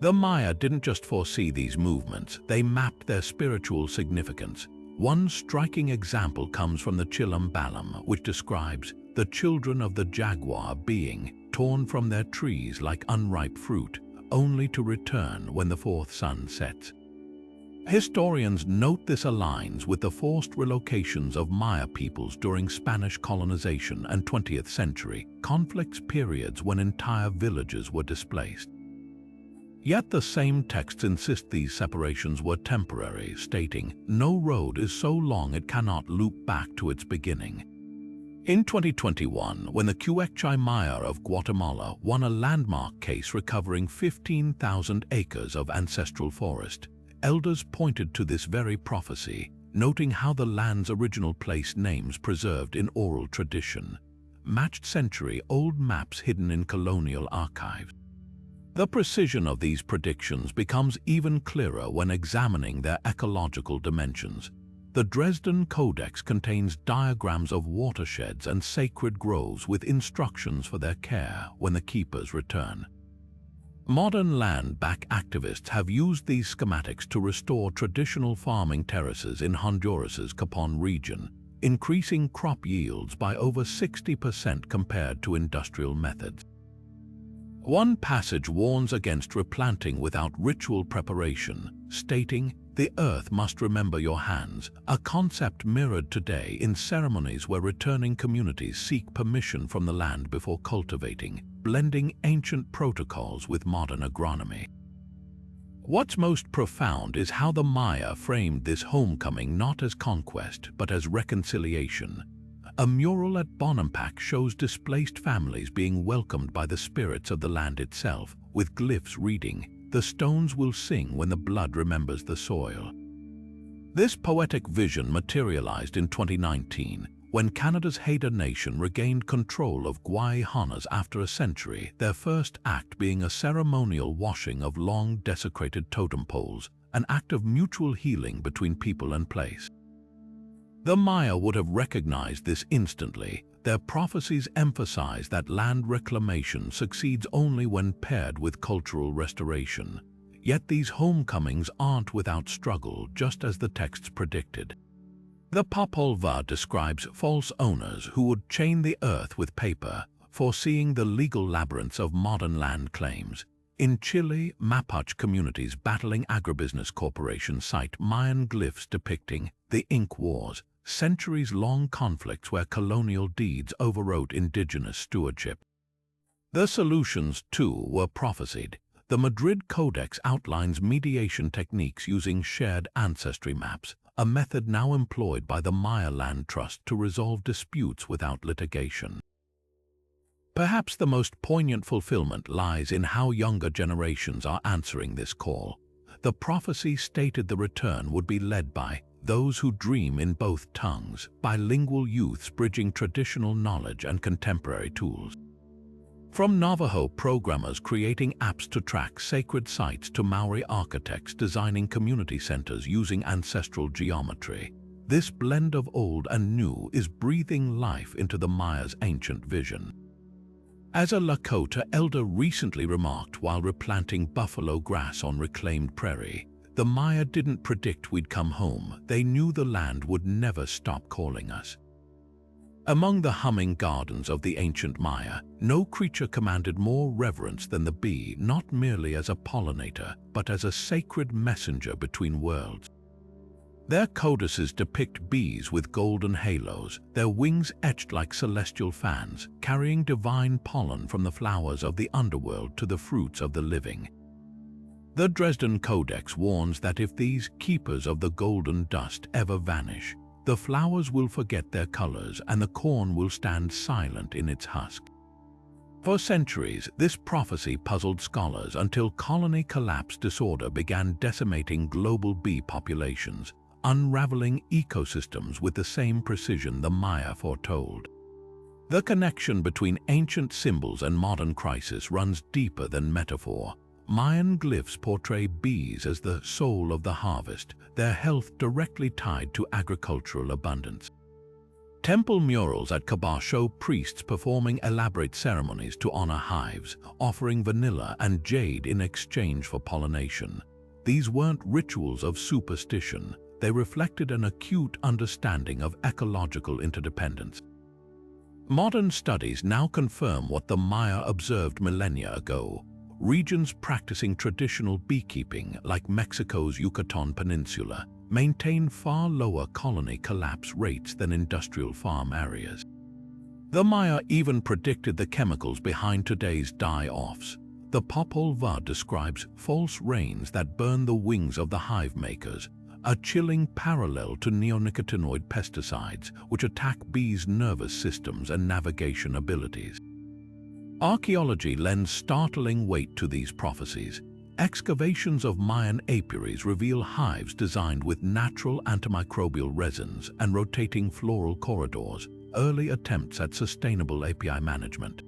The Maya didn't just foresee these movements, they mapped their spiritual significance. One striking example comes from the Chilam Balam, which describes the children of the jaguar being torn from their trees like unripe fruit, only to return when the fourth sun sets. Historians note this aligns with the forced relocations of Maya peoples during Spanish colonization and 20th century conflicts, periods when entire villages were displaced. Yet the same texts insist these separations were temporary, stating, "No road is so long it cannot loop back to its beginning." In 2021, when the Quechua Maya of Guatemala won a landmark case recovering 15,000 acres of ancestral forest, elders pointed to this very prophecy, noting how the land's original place names preserved in oral tradition matched century-old maps hidden in colonial archives. The precision of these predictions becomes even clearer when examining their ecological dimensions. The Dresden Codex contains diagrams of watersheds and sacred groves with instructions for their care when the keepers return. Modern land-back activists have used these schematics to restore traditional farming terraces in Honduras's Capon region, increasing crop yields by over 60% compared to industrial methods. One passage warns against replanting without ritual preparation, stating, "The earth must remember your hands," a concept mirrored today in ceremonies where returning communities seek permission from the land before cultivating, blending ancient protocols with modern agronomy. What's most profound is how the Maya framed this homecoming not as conquest, but as reconciliation. A mural at Bonampak shows displaced families being welcomed by the spirits of the land itself, with glyphs reading, "The stones will sing when the blood remembers the soil." This poetic vision materialized in 2019, when Canada's Haida Nation regained control of Guayhanas after a century, their first act being a ceremonial washing of long desecrated totem poles, an act of mutual healing between people and place. The Maya would have recognized this instantly. Their prophecies emphasize that land reclamation succeeds only when paired with cultural restoration. Yet these homecomings aren't without struggle, just as the texts predicted. The Popol Vuh describes false owners who would chain the earth with paper, foreseeing the legal labyrinths of modern land claims. In Chile, Mapuche communities battling agribusiness corporations cite Mayan glyphs depicting the Ink Wars, centuries-long conflicts where colonial deeds overwrote indigenous stewardship. The solutions, too, were prophesied. The Madrid Codex outlines mediation techniques using shared ancestry maps, a method now employed by the Maya Land Trust to resolve disputes without litigation. Perhaps the most poignant fulfillment lies in how younger generations are answering this call. The prophecy stated the return would be led by those who dream in both tongues, bilingual youths bridging traditional knowledge and contemporary tools. From Navajo programmers creating apps to track sacred sites to Maori architects designing community centers using ancestral geometry, this blend of old and new is breathing life into the Maya's ancient vision. As a Lakota elder recently remarked while replanting buffalo grass on reclaimed prairie, the Maya didn't predict we'd come home, they knew the land would never stop calling us. Among the humming gardens of the ancient Maya, no creature commanded more reverence than the bee, not merely as a pollinator, but as a sacred messenger between worlds. Their codices depict bees with golden halos, their wings etched like celestial fans, carrying divine pollen from the flowers of the underworld to the fruits of the living. The Dresden Codex warns that if these keepers of the golden dust ever vanish, the flowers will forget their colors and the corn will stand silent in its husk. For centuries, this prophecy puzzled scholars until colony collapse disorder began decimating global bee populations, unraveling ecosystems with the same precision the Maya foretold. The connection between ancient symbols and modern crisis runs deeper than metaphor. Mayan glyphs portray bees as the soul of the harvest, their health directly tied to agricultural abundance. Temple murals at Kaaba show priests performing elaborate ceremonies to honor hives, offering vanilla and jade in exchange for pollination. These weren't rituals of superstition, they reflected an acute understanding of ecological interdependence. Modern studies now confirm what the Maya observed millennia ago. Regions practicing traditional beekeeping, like Mexico's Yucatan Peninsula, maintain far lower colony collapse rates than industrial farm areas. The Maya even predicted the chemicals behind today's die-offs. The Popol Vuh describes false rains that burn the wings of the hive makers, a chilling parallel to neonicotinoid pesticides, which attack bees' nervous systems and navigation abilities. Archaeology lends startling weight to these prophecies. Excavations of Mayan apiaries reveal hives designed with natural antimicrobial resins and rotating floral corridors, early attempts at sustainable apiary management.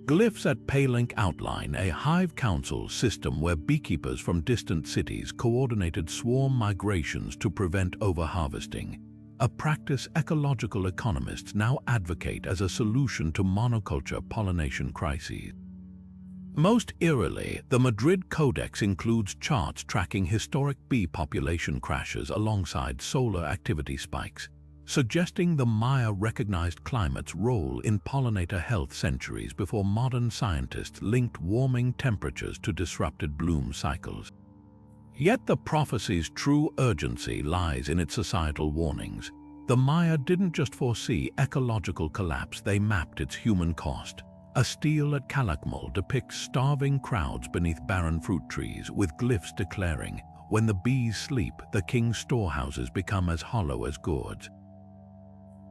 Glyphs at Palinque outline a hive council system where beekeepers from distant cities coordinated swarm migrations to prevent overharvesting, a practice ecological economists now advocate as a solution to monoculture pollination crises. Most eerily, the Madrid Codex includes charts tracking historic bee population crashes alongside solar activity spikes, suggesting the Maya recognized climate's role in pollinator health centuries before modern scientists linked warming temperatures to disrupted bloom cycles. Yet the prophecy's true urgency lies in its societal warnings. The Maya didn't just foresee ecological collapse, they mapped its human cost. A stele at Calakmul depicts starving crowds beneath barren fruit trees, with glyphs declaring, "When the bees sleep, the king's storehouses become as hollow as gourds."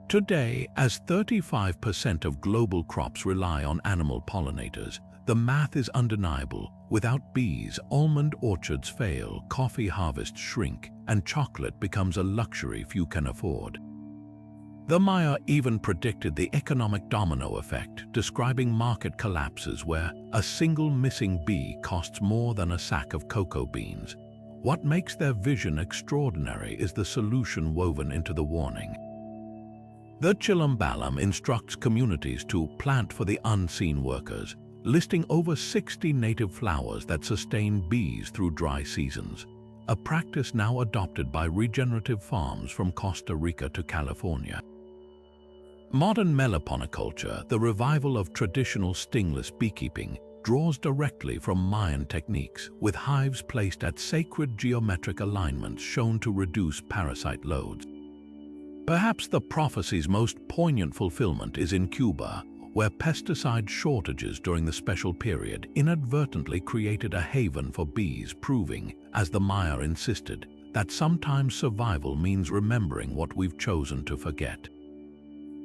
Today, as 35% of global crops rely on animal pollinators, the math is undeniable. Without bees, almond orchards fail, coffee harvests shrink, and chocolate becomes a luxury few can afford. The Maya even predicted the economic domino effect, describing market collapses where a single missing bee costs more than a sack of cocoa beans. What makes their vision extraordinary is the solution woven into the warning. The Chilambalam instructs communities to plant for the unseen workers, listing over 60 native flowers that sustain bees through dry seasons, a practice now adopted by regenerative farms from Costa Rica to California. Modern meliponiculture, the revival of traditional stingless beekeeping, draws directly from Mayan techniques, with hives placed at sacred geometric alignments shown to reduce parasite loads. Perhaps the prophecy's most poignant fulfillment is in Cuba, where pesticide shortages during the special period inadvertently created a haven for bees, proving, as the Maya insisted, that sometimes survival means remembering what we've chosen to forget.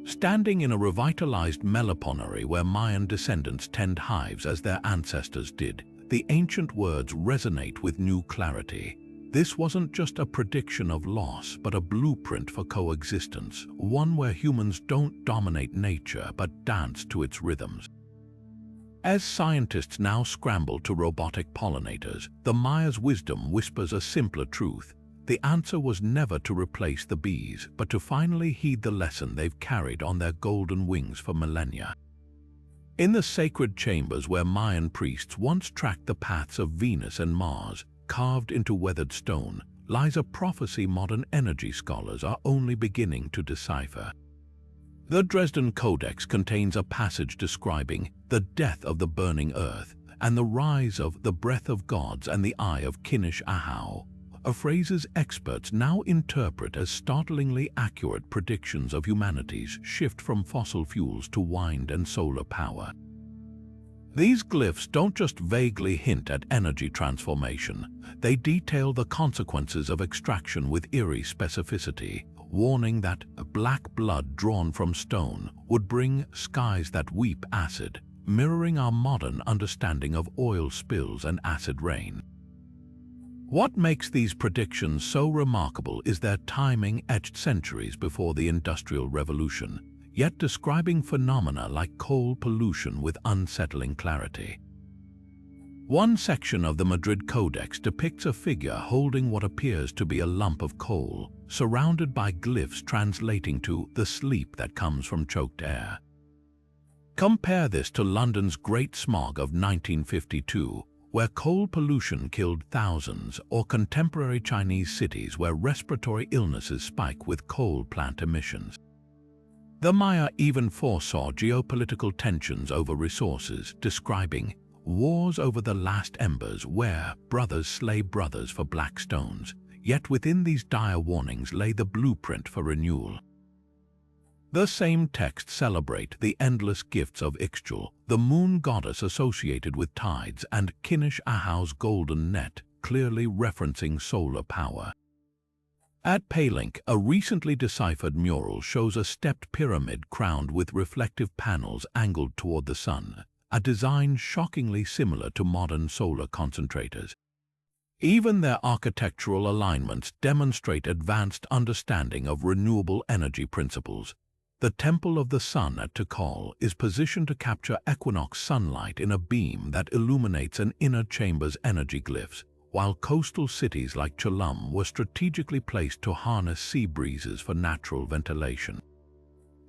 Standing in a revitalized melaponery where Mayan descendants tend hives as their ancestors did, the ancient words resonate with new clarity. This wasn't just a prediction of loss, but a blueprint for coexistence, one where humans don't dominate nature but dance to its rhythms. As scientists now scramble to robotic pollinators, the Maya's wisdom whispers a simpler truth. The answer was never to replace the bees, but to finally heed the lesson they've carried on their golden wings for millennia. In the sacred chambers where Mayan priests once tracked the paths of Venus and Mars, carved into weathered stone, lies a prophecy modern energy scholars are only beginning to decipher. The Dresden Codex contains a passage describing the death of the burning earth and the rise of the breath of gods and the eye of Kinish Ahau, phrases experts now interpret as startlingly accurate predictions of humanity's shift from fossil fuels to wind and solar power. These glyphs don't just vaguely hint at energy transformation, they detail the consequences of extraction with eerie specificity, warning that black blood drawn from stone would bring skies that weep acid, mirroring our modern understanding of oil spills and acid rain. What makes these predictions so remarkable is their timing, etched centuries before the Industrial Revolution, yet describing phenomena like coal pollution with unsettling clarity. One section of the Madrid Codex depicts a figure holding what appears to be a lump of coal, surrounded by glyphs translating to the sleep that comes from choked air. Compare this to London's Great Smog of 1952, where coal pollution killed thousands, or contemporary Chinese cities where respiratory illnesses spike with coal plant emissions. The Maya even foresaw geopolitical tensions over resources, describing wars over the last embers where brothers slay brothers for black stones, yet within these dire warnings lay the blueprint for renewal. The same texts celebrate the endless gifts of Ixchel, the moon goddess associated with tides, and Kinish Ahau's golden net, clearly referencing solar power. At Palenque, a recently deciphered mural shows a stepped pyramid crowned with reflective panels angled toward the sun, a design shockingly similar to modern solar concentrators. Even their architectural alignments demonstrate advanced understanding of renewable energy principles. The Temple of the Sun at Decode is positioned to capture equinox sunlight in a beam that illuminates an inner chamber's energy glyphs, while coastal cities like Cholum were strategically placed to harness sea breezes for natural ventilation.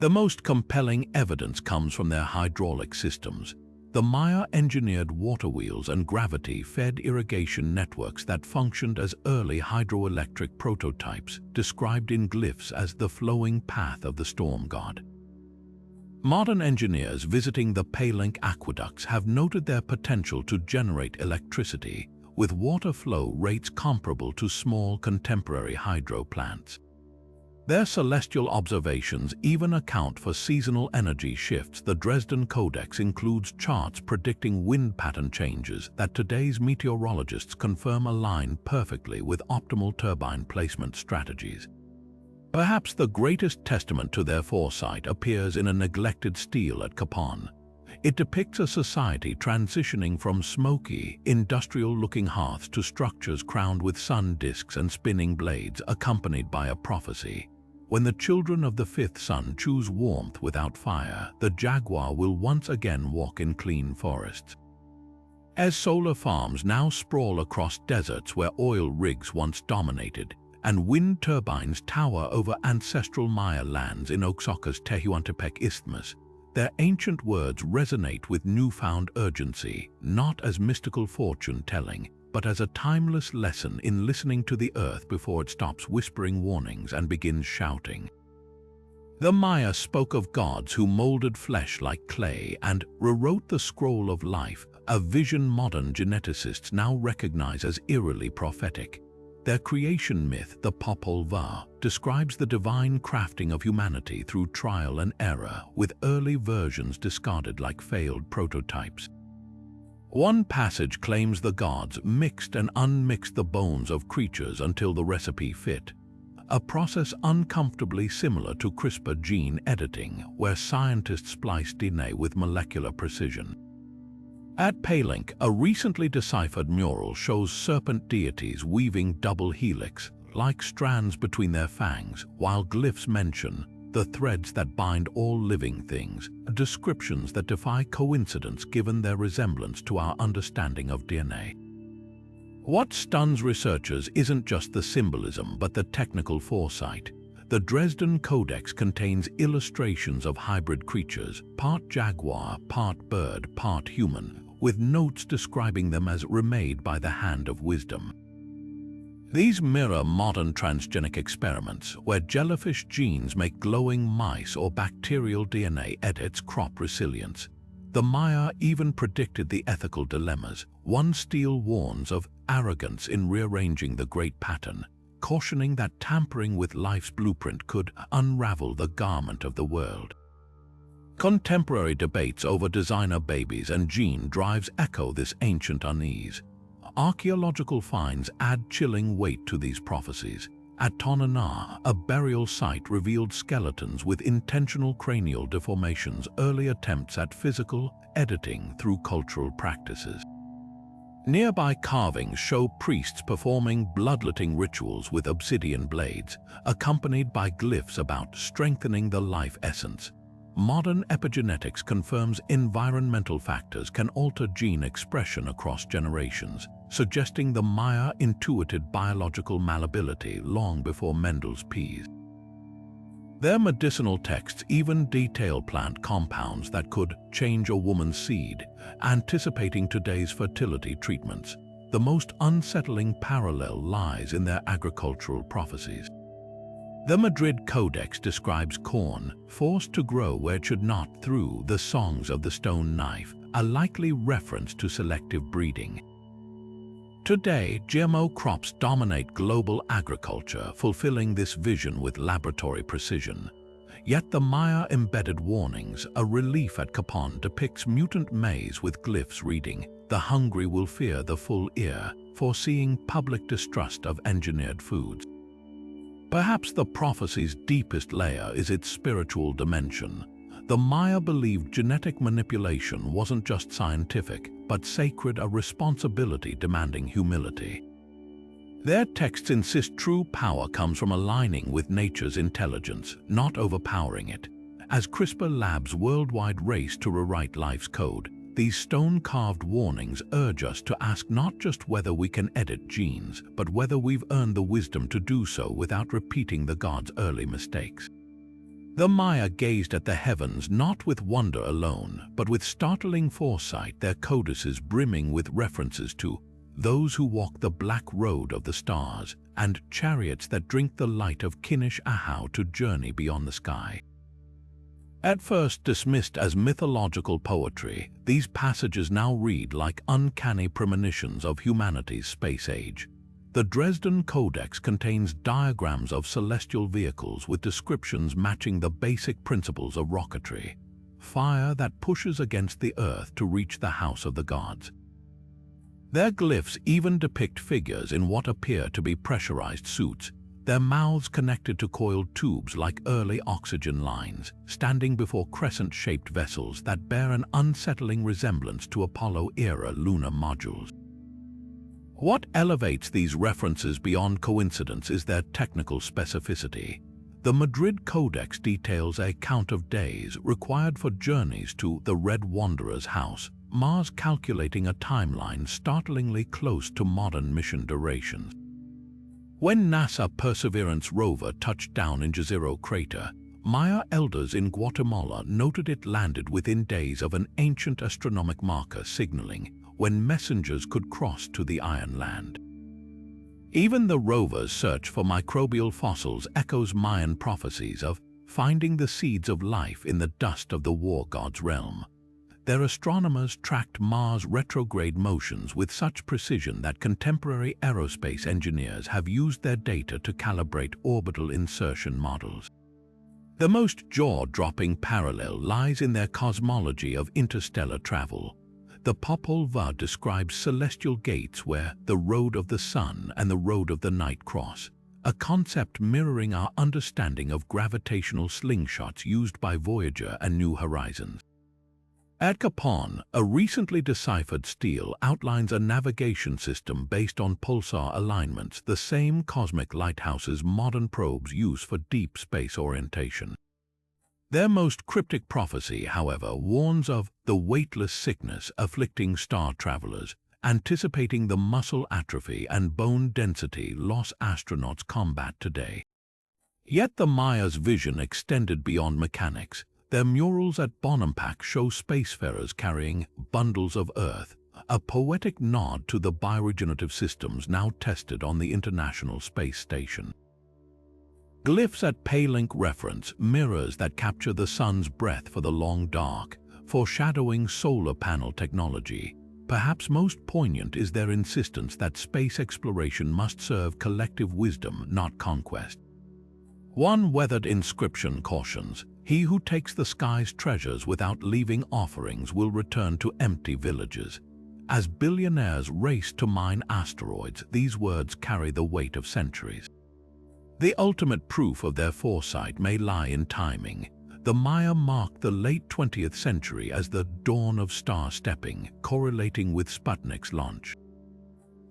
The most compelling evidence comes from their hydraulic systems. The Maya engineered water wheels and gravity-fed irrigation networks that functioned as early hydroelectric prototypes, described in glyphs as the flowing path of the storm god. Modern engineers visiting the Palenque aqueducts have noted their potential to generate electricity, with water flow rates comparable to small contemporary hydro plants. Their celestial observations even account for seasonal energy shifts. The Dresden Codex includes charts predicting wind pattern changes that today's meteorologists confirm align perfectly with optimal turbine placement strategies. Perhaps the greatest testament to their foresight appears in a neglected stele at Capon. It depicts a society transitioning from smoky, industrial-looking hearths to structures crowned with sun disks and spinning blades, accompanied by a prophecy. When the children of the fifth sun choose warmth without fire, the jaguar will once again walk in clean forests. As solar farms now sprawl across deserts where oil rigs once dominated, and wind turbines tower over ancestral Maya lands in Oaxaca's Tehuantepec Isthmus, their ancient words resonate with newfound urgency, not as mystical fortune-telling, but as a timeless lesson in listening to the earth before it stops whispering warnings and begins shouting. The Maya spoke of gods who molded flesh like clay and rewrote the scroll of life, a vision modern geneticists now recognize as eerily prophetic. Their creation myth, the Popol Vuh, describes the divine crafting of humanity through trial and error, with early versions discarded like failed prototypes. One passage claims the gods mixed and unmixed the bones of creatures until the recipe fit, a process uncomfortably similar to CRISPR gene editing, where scientists splice DNA with molecular precision. At Paylink, a recently deciphered mural shows serpent deities weaving double helix-like strands between their fangs, while glyphs mention the threads that bind all living things, descriptions that defy coincidence given their resemblance to our understanding of DNA. What stuns researchers isn't just the symbolism, but the technical foresight. The Dresden Codex contains illustrations of hybrid creatures, part jaguar, part bird, part human, with notes describing them as remade by the hand of wisdom. These mirror modern transgenic experiments, where jellyfish genes make glowing mice or bacterial DNA edits crop resilience. The Maya even predicted the ethical dilemmas. One stele warns of arrogance in rearranging the great pattern, cautioning that tampering with life's blueprint could unravel the garment of the world. Contemporary debates over designer babies and gene drives echo this ancient unease. Archaeological finds add chilling weight to these prophecies. At Tonana, a burial site revealed skeletons with intentional cranial deformations, early attempts at physical editing through cultural practices. Nearby carvings show priests performing bloodletting rituals with obsidian blades, accompanied by glyphs about strengthening the life essence. Modern epigenetics confirms environmental factors can alter gene expression across generations, suggesting the Maya intuited biological malleability long before Mendel's peas. Their medicinal texts even detail plant compounds that could change a woman's seed, anticipating today's fertility treatments. The most unsettling parallel lies in their agricultural prophecies. The Madrid Codex describes corn forced to grow where it should not through the songs of the stone knife, a likely reference to selective breeding. Today, GMO crops dominate global agriculture, fulfilling this vision with laboratory precision. Yet the Maya embedded warnings, a relief at Capon, depicts mutant maize with glyphs reading, "The hungry will fear the full ear," foreseeing public distrust of engineered foods. Perhaps the prophecy's deepest layer is its spiritual dimension. The Maya believed genetic manipulation wasn't just scientific, but sacred, a responsibility demanding humility. Their texts insist true power comes from aligning with nature's intelligence, not overpowering it. As CRISPR labs worldwide race to rewrite life's code, these stone-carved warnings urge us to ask not just whether we can edit genes, but whether we've earned the wisdom to do so without repeating the gods' early mistakes. The Maya gazed at the heavens not with wonder alone, but with startling foresight, their codices brimming with references to those who walk the black road of the stars and chariots that drink the light of Kinish Ahau to journey beyond the sky. At first dismissed as mythological poetry, these passages now read like uncanny premonitions of humanity's space age. The Dresden Codex contains diagrams of celestial vehicles with descriptions matching the basic principles of rocketry: fire that pushes against the earth to reach the house of the gods. Their glyphs even depict figures in what appear to be pressurized suits, their mouths connected to coiled tubes like early oxygen lines, standing before crescent-shaped vessels that bear an unsettling resemblance to Apollo-era lunar modules. What elevates these references beyond coincidence is their technical specificity. The Madrid Codex details a count of days required for journeys to the Red Wanderer's house, Mars, calculating a timeline startlingly close to modern mission durations. When NASA Perseverance rover touched down in Jezero crater, Maya elders in Guatemala noted it landed within days of an ancient astronomic marker signaling when messengers could cross to the Iron Land. Even the rover's search for microbial fossils echoes Mayan prophecies of finding the seeds of life in the dust of the war god's realm. their astronomers tracked Mars' retrograde motions with such precision that contemporary aerospace engineers have used their data to calibrate orbital insertion models. The most jaw-dropping parallel lies in their cosmology of interstellar travel. The Popol Vuh describes celestial gates where the road of the sun and the road of the night cross, a concept mirroring our understanding of gravitational slingshots used by Voyager and New Horizons. At Capon, a recently deciphered stele outlines a navigation system based on pulsar alignments, the same cosmic lighthouses modern probes use for deep space orientation. Their most cryptic prophecy, however, warns of the weightless sickness afflicting star travelers, anticipating the muscle atrophy and bone density loss astronauts combat today. Yet the Mayas' vision extended beyond mechanics. Their murals at Bonampak show spacefarers carrying bundles of Earth, a poetic nod to the bioregenerative systems now tested on the International Space Station. Glyphs at Palinque reference mirrors that capture the sun's breath for the long dark, foreshadowing solar panel technology. Perhaps most poignant is their insistence that space exploration must serve collective wisdom, not conquest. One weathered inscription cautions, "He who takes the sky's treasures without leaving offerings will return to empty villages." As billionaires race to mine asteroids, these words carry the weight of centuries. The ultimate proof of their foresight may lie in timing. The Maya marked the late 20th century as the dawn of star stepping, correlating with Sputnik's launch.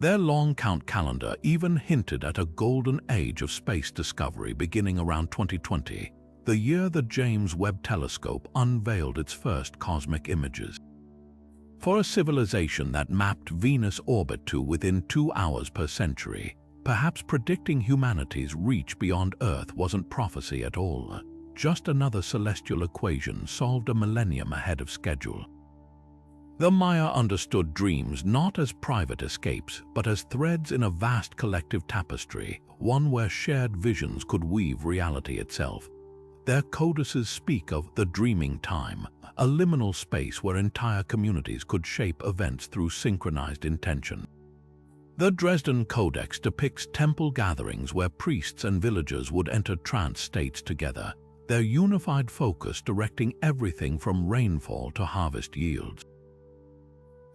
Their long count calendar even hinted at a golden age of space discovery beginning around 2020, the year the James Webb Telescope unveiled its first cosmic images. For a civilization that mapped Venus' orbit to within 2 hours per century, perhaps predicting humanity's reach beyond Earth wasn't prophecy at all, just another celestial equation solved a millennium ahead of schedule. The Maya understood dreams not as private escapes, but as threads in a vast collective tapestry, one where shared visions could weave reality itself. Their codices speak of the dreaming time, a liminal space where entire communities could shape events through synchronized intention. The Dresden Codex depicts temple gatherings where priests and villagers would enter trance states together, their unified focus directing everything from rainfall to harvest yields.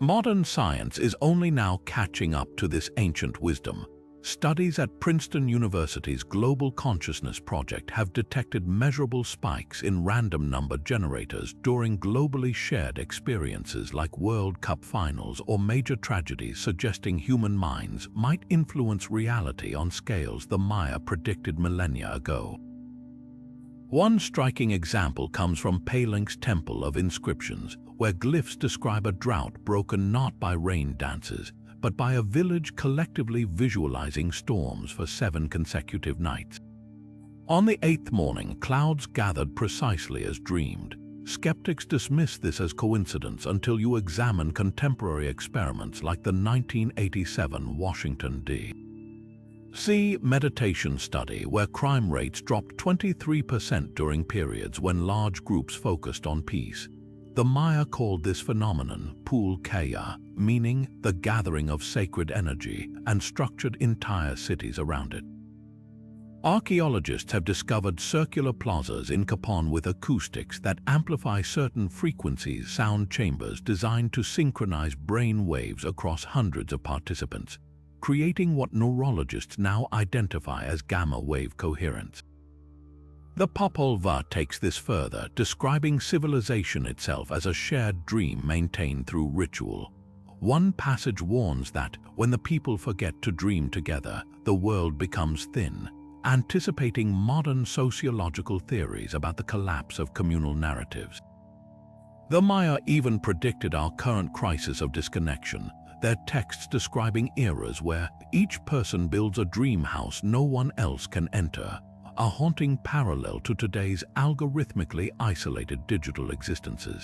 Modern science is only now catching up to this ancient wisdom. Studies at Princeton University's Global Consciousness Project have detected measurable spikes in random number generators during globally shared experiences like World Cup finals or major tragedies, suggesting human minds might influence reality on scales the Maya predicted millennia ago. One striking example comes from Palinque's Temple of Inscriptions, where glyphs describe a drought broken not by rain dances, but by a village collectively visualizing storms for 7 consecutive nights. On the 8th morning, clouds gathered precisely as dreamed. Skeptics dismiss this as coincidence until you examine contemporary experiments like the 1987 Washington, D.C. meditation study, where crime rates dropped 23% during periods when large groups focused on peace. The Maya called this phenomenon Pul Kaya, meaning the gathering of sacred energy, and structured entire cities around it. Archaeologists have discovered circular plazas in Capon with acoustics that amplify certain frequencies, sound chambers designed to synchronize brain waves across hundreds of participants, creating what neurologists now identify as gamma wave coherence. The Popol Vuh takes this further, describing civilization itself as a shared dream maintained through ritual. One passage warns that, when the people forget to dream together, the world becomes thin, anticipating modern sociological theories about the collapse of communal narratives. The Maya even predicted our current crisis of disconnection, their texts describing eras where each person builds a dream house no one else can enter, a haunting parallel to today's algorithmically isolated digital existences.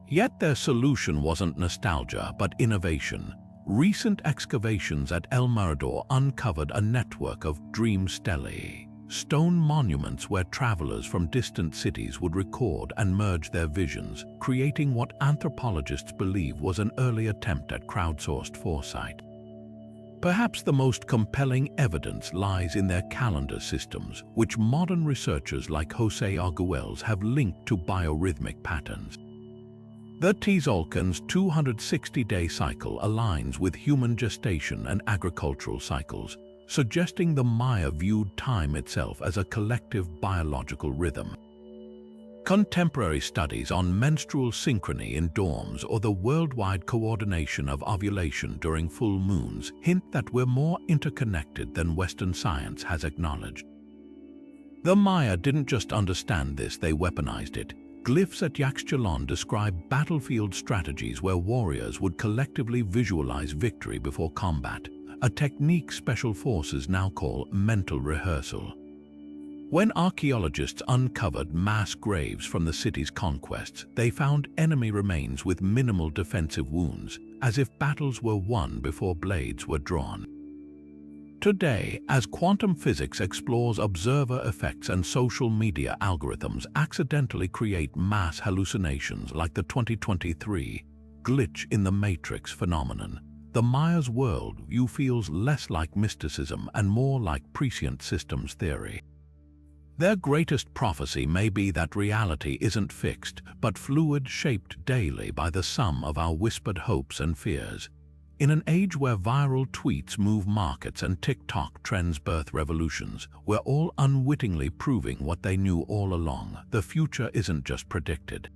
Yet their solution wasn't nostalgia, but innovation. Recent excavations at El Mirador uncovered a network of dream stelae, stone monuments where travelers from distant cities would record and merge their visions, creating what anthropologists believe was an early attempt at crowdsourced foresight. Perhaps the most compelling evidence lies in their calendar systems, which modern researchers like Jose Arguelles have linked to biorhythmic patterns. The Tzolk'in's 260-day cycle aligns with human gestation and agricultural cycles, suggesting the Maya viewed time itself as a collective biological rhythm. Contemporary studies on menstrual synchrony in dorms or the worldwide coordination of ovulation during full moons hint that we're more interconnected than Western science has acknowledged. The Maya didn't just understand this, they weaponized it. Glyphs at Yaxchilan describe battlefield strategies where warriors would collectively visualize victory before combat, a technique special forces now call mental rehearsal. When archaeologists uncovered mass graves from the city's conquests, they found enemy remains with minimal defensive wounds, as if battles were won before blades were drawn. Today, as quantum physics explores observer effects and social media algorithms accidentally create mass hallucinations like the 2023 glitch in the matrix phenomenon, the Maya's worldview feels less like mysticism and more like prescient systems theory. Their greatest prophecy may be that reality isn't fixed, but fluid, shaped daily by the sum of our whispered hopes and fears. In an age where viral tweets move markets and TikTok trends birth revolutions, we're all unwittingly proving what they knew all along. The future isn't just predicted.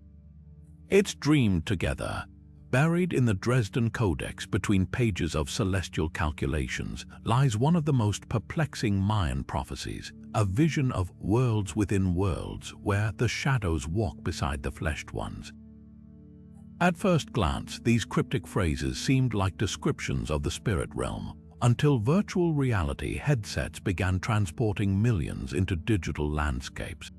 It's dreamed together. Buried in the Dresden Codex between pages of celestial calculations lies one of the most perplexing Mayan prophecies, a vision of worlds within worlds where the shadows walk beside the fleshed ones. At first glance, these cryptic phrases seemed like descriptions of the spirit realm, until virtual reality headsets began transporting millions into digital landscapes.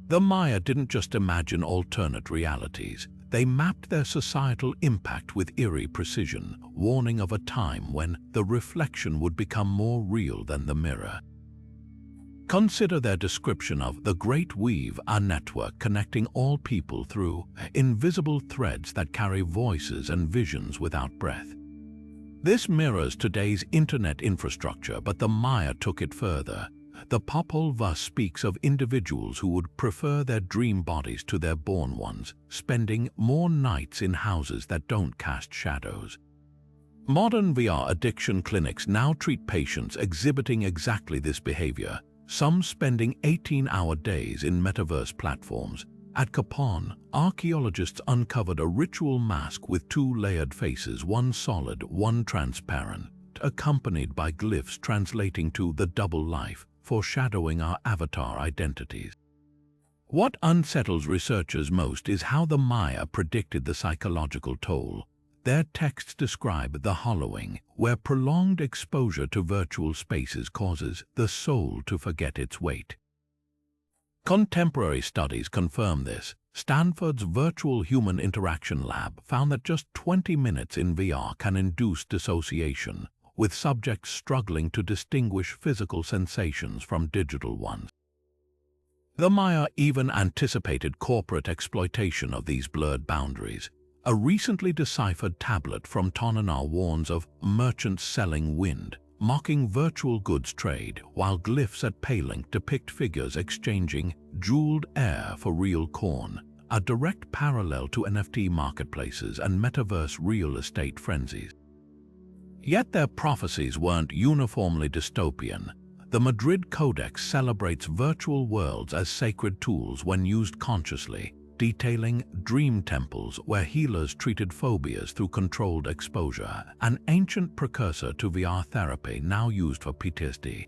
The Maya didn't just imagine alternate realities. They mapped their societal impact with eerie precision, warning of a time when the reflection would become more real than the mirror. Consider their description of the Great Weave, a network connecting all people through invisible threads that carry voices and visions without breath. This mirrors today's internet infrastructure, but the Maya took it further. The Popol Vuh speaks of individuals who would prefer their dream bodies to their born ones, spending more nights in houses that don't cast shadows. Modern VR addiction clinics now treat patients exhibiting exactly this behavior, some spending 18-hour days in metaverse platforms. At Capon, archaeologists uncovered a ritual mask with two layered faces, one solid, one transparent, accompanied by glyphs translating to the double life, foreshadowing our avatar identities. What unsettles researchers most is how the Maya predicted the psychological toll. Their texts describe the hollowing, where prolonged exposure to virtual spaces causes the soul to forget its weight. Contemporary studies confirm this. Stanford's Virtual Human Interaction Lab found that just 20 minutes in VR can induce dissociation, with subjects struggling to distinguish physical sensations from digital ones. The Maya even anticipated corporate exploitation of these blurred boundaries. A recently deciphered tablet from Tonana warns of merchants selling wind, mocking virtual goods trade, while glyphs at Paylink depict figures exchanging jeweled air for real corn, a direct parallel to NFT marketplaces and metaverse real estate frenzies. Yet their prophecies weren't uniformly dystopian. The Madrid Codex celebrates virtual worlds as sacred tools when used consciously, detailing dream temples where healers treated phobias through controlled exposure, an ancient precursor to VR therapy now used for PTSD.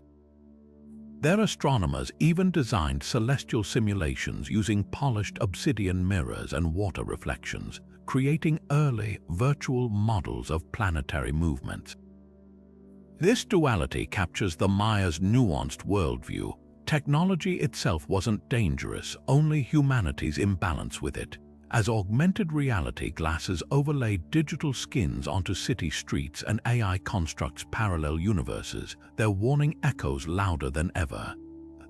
Their astronomers even designed celestial simulations using polished obsidian mirrors and water reflections, creating early virtual models of planetary movements. This duality captures the Maya's nuanced worldview. Technology itself wasn't dangerous, only humanity's imbalance with it. As augmented reality glasses overlaid digital skins onto city streets and AI constructs parallel universes, their warning echoes louder than ever.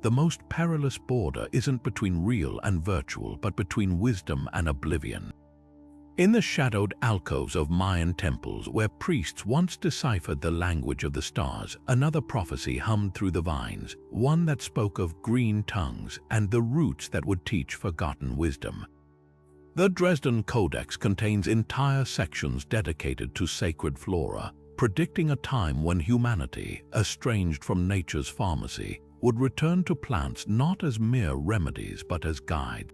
the most perilous border isn't between real and virtual, but between wisdom and oblivion. In the shadowed alcoves of Mayan temples where priests once deciphered the language of the stars, another prophecy hummed through the vines, one that spoke of green tongues and the roots that would teach forgotten wisdom. The Dresden Codex contains entire sections dedicated to sacred flora, predicting a time when humanity, estranged from nature's pharmacy, would return to plants not as mere remedies but as guides.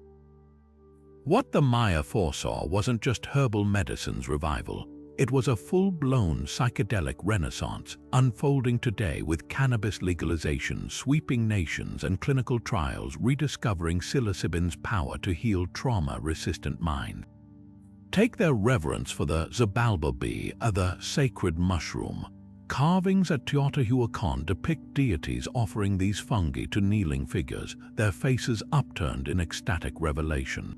What the Maya foresaw wasn't just herbal medicine's revival, it was a full-blown psychedelic renaissance unfolding today with cannabis legalization sweeping nations and clinical trials rediscovering psilocybin's power to heal trauma-resistant minds. Take their reverence for the Zabalba bee, the sacred mushroom. Carvings at Teotihuacan depict deities offering these fungi to kneeling figures, their faces upturned in ecstatic revelation.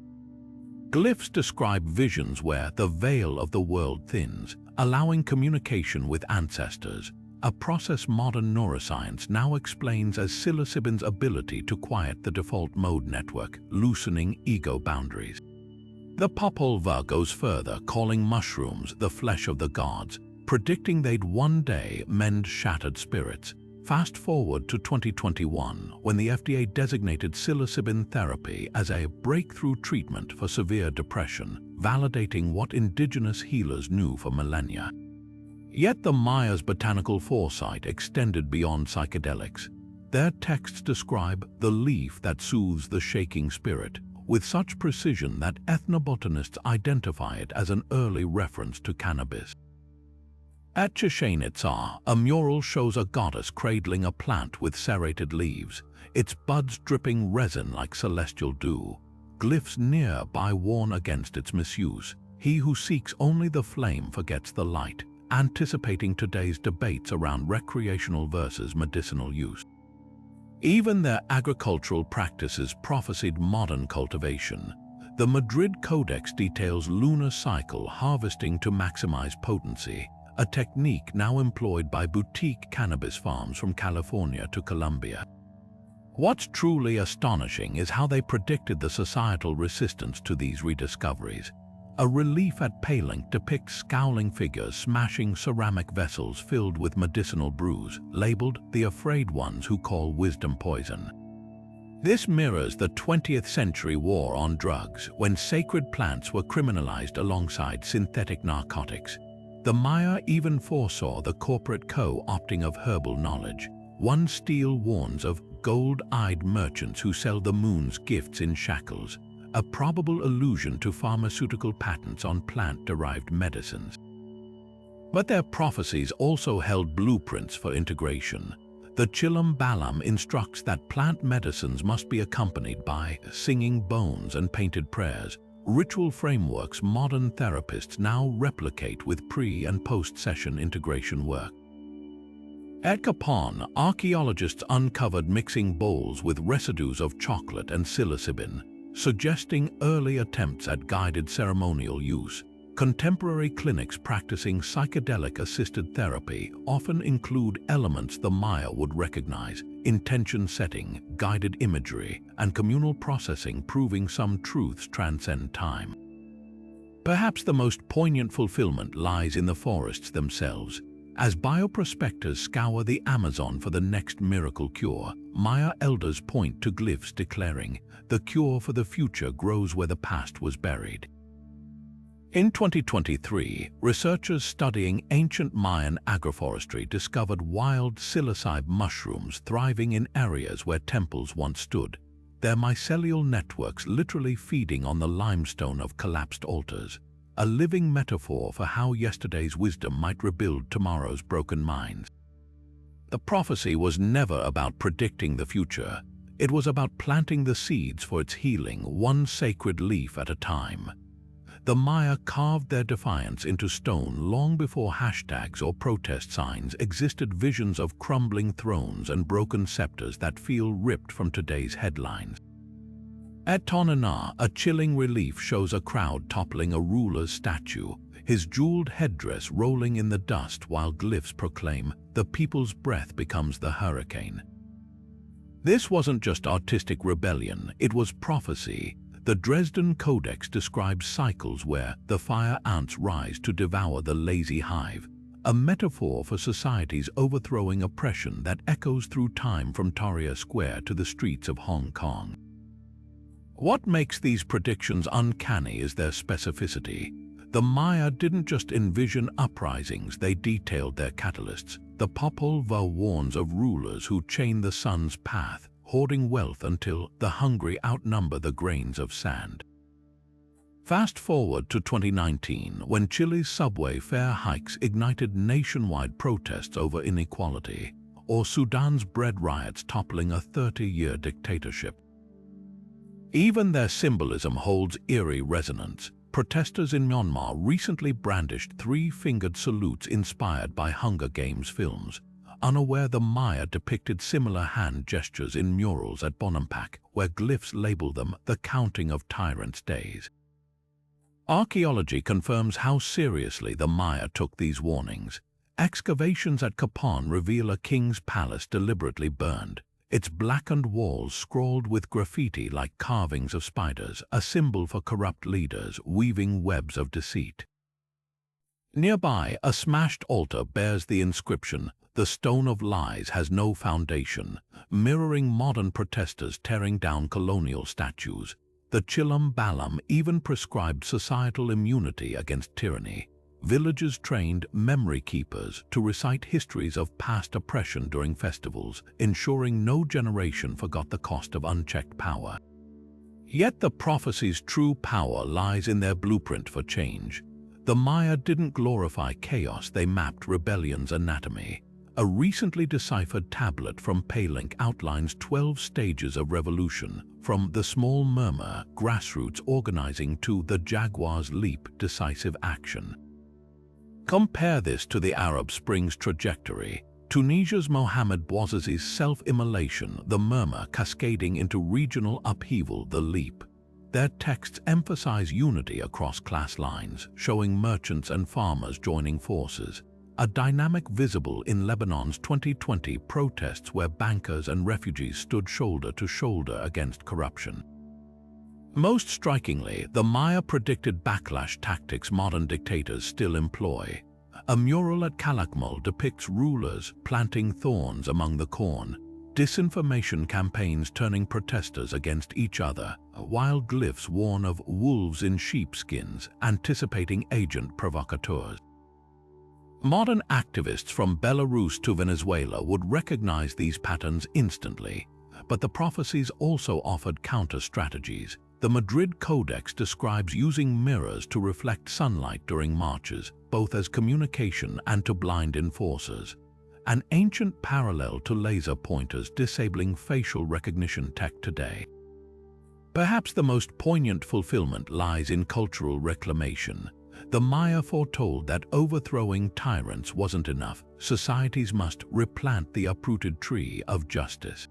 Glyphs describe visions where the veil of the world thins, allowing communication with ancestors, a process modern neuroscience now explains as psilocybin's ability to quiet the default mode network, loosening ego boundaries. The Popolvuh goes further, calling mushrooms the flesh of the gods, predicting they'd one day mend shattered spirits. Fast forward to 2021, when the FDA designated psilocybin therapy as a breakthrough treatment for severe depression, validating what indigenous healers knew for millennia. Yet the Mayas' botanical foresight extended beyond psychedelics. Their texts describe the leaf that soothes the shaking spirit, with such precision that ethnobotanists identify it as an early reference to cannabis. At Chichen Itza, a mural shows a goddess cradling a plant with serrated leaves, its buds dripping resin like celestial dew. Glyphs nearby warn against its misuse. He who seeks only the flame forgets the light, anticipating today's debates around recreational versus medicinal use. Even their agricultural practices prophesied modern cultivation. The Madrid Codex details lunar cycle harvesting to maximize potency, a technique now employed by boutique cannabis farms from California to Colombia. What's truly astonishing is how they predicted the societal resistance to these rediscoveries. A relief at Palenque depicts scowling figures smashing ceramic vessels filled with medicinal brews, labeled the afraid ones who call wisdom poison. This mirrors the 20th century war on drugs, when sacred plants were criminalized alongside synthetic narcotics. The Maya even foresaw the corporate co-opting of herbal knowledge. One stele warns of gold-eyed merchants who sell the moon's gifts in shackles, a probable allusion to pharmaceutical patents on plant-derived medicines. But their prophecies also held blueprints for integration. The Chilam Balam instructs that plant medicines must be accompanied by singing bones and painted prayers, ritual frameworks modern therapists now replicate with pre- and post-session integration work. At Capon, archaeologists uncovered mixing bowls with residues of chocolate and psilocybin, suggesting early attempts at guided ceremonial use. Contemporary clinics practicing psychedelic-assisted therapy often include elements the Maya would recognize: intention setting, guided imagery, and communal processing, proving some truths transcend time. Perhaps the most poignant fulfillment lies in the forests themselves. As bioprospectors scour the Amazon for the next miracle cure, Maya elders point to glyphs declaring, "The cure for the future grows where the past was buried." In 2023, researchers studying ancient Mayan agroforestry discovered wild psilocybe mushrooms thriving in areas where temples once stood, their mycelial networks literally feeding on the limestone of collapsed altars, a living metaphor for how yesterday's wisdom might rebuild tomorrow's broken minds. The prophecy was never about predicting the future. It was about planting the seeds for its healing, one sacred leaf at a time. The Maya carved their defiance into stone long before hashtags or protest signs existed. Visions of crumbling thrones and broken scepters that feel ripped from today's headlines. At Tonana, a chilling relief shows a crowd toppling a ruler's statue, his jeweled headdress rolling in the dust while glyphs proclaim, "The people's breath becomes the hurricane." This wasn't just artistic rebellion, it was prophecy. The Dresden Codex describes cycles where the fire ants rise to devour the lazy hive, a metaphor for society's overthrowing oppression that echoes through time from Tahrir Square to the streets of Hong Kong. What makes these predictions uncanny is their specificity. The Maya didn't just envision uprisings, they detailed their catalysts. The Popol Vuh warns of rulers who chain the sun's path, hoarding wealth until the hungry outnumber the grains of sand. Fast forward to 2019, when Chile's subway fare hikes ignited nationwide protests over inequality, or Sudan's bread riots toppling a 30-year dictatorship. Even their symbolism holds eerie resonance. Protesters in Myanmar recently brandished three-fingered salutes inspired by Hunger Games films, unaware the Maya depicted similar hand gestures in murals at Bonampak, where glyphs label them the counting of tyrants' days. Archaeology confirms how seriously the Maya took these warnings. Excavations at Kapan reveal a king's palace deliberately burned, its blackened walls scrawled with graffiti like carvings of spiders, a symbol for corrupt leaders weaving webs of deceit. Nearby, a smashed altar bears the inscription, "The stone of lies has no foundation," mirroring modern protesters tearing down colonial statues. The Chilam Balam even prescribed societal immunity against tyranny. Villages trained memory keepers to recite histories of past oppression during festivals, ensuring no generation forgot the cost of unchecked power. Yet the prophecy's true power lies in their blueprint for change. The Maya didn't glorify chaos, they mapped rebellion's anatomy. A recently deciphered tablet from Paylink outlines 12 stages of revolution, from the small murmur, grassroots organizing, to the jaguar's leap, decisive action. Compare this to the Arab Spring's trajectory, Tunisia's Mohamed Bouazizi's self-immolation, the murmur cascading into regional upheaval, the leap. Their texts emphasize unity across class lines, showing merchants and farmers joining forces, a dynamic visible in Lebanon's 2020 protests where bankers and refugees stood shoulder to shoulder against corruption. Most strikingly, the Maya predicted backlash tactics modern dictators still employ. A mural at Calakmul depicts rulers planting thorns among the corn, disinformation campaigns turning protesters against each other, while glyphs warn of wolves in sheepskins, anticipating agent provocateurs. Modern activists from Belarus to Venezuela would recognize these patterns instantly, but the prophecies also offered counter-strategies. The Madrid Codex describes using mirrors to reflect sunlight during marches, both as communication and to blind enforcers. An ancient parallel to laser pointers disabling facial recognition tech today. Perhaps the most poignant fulfillment lies in cultural reclamation. The Maya foretold that overthrowing tyrants wasn't enough. Societies must replant the uprooted tree of justice.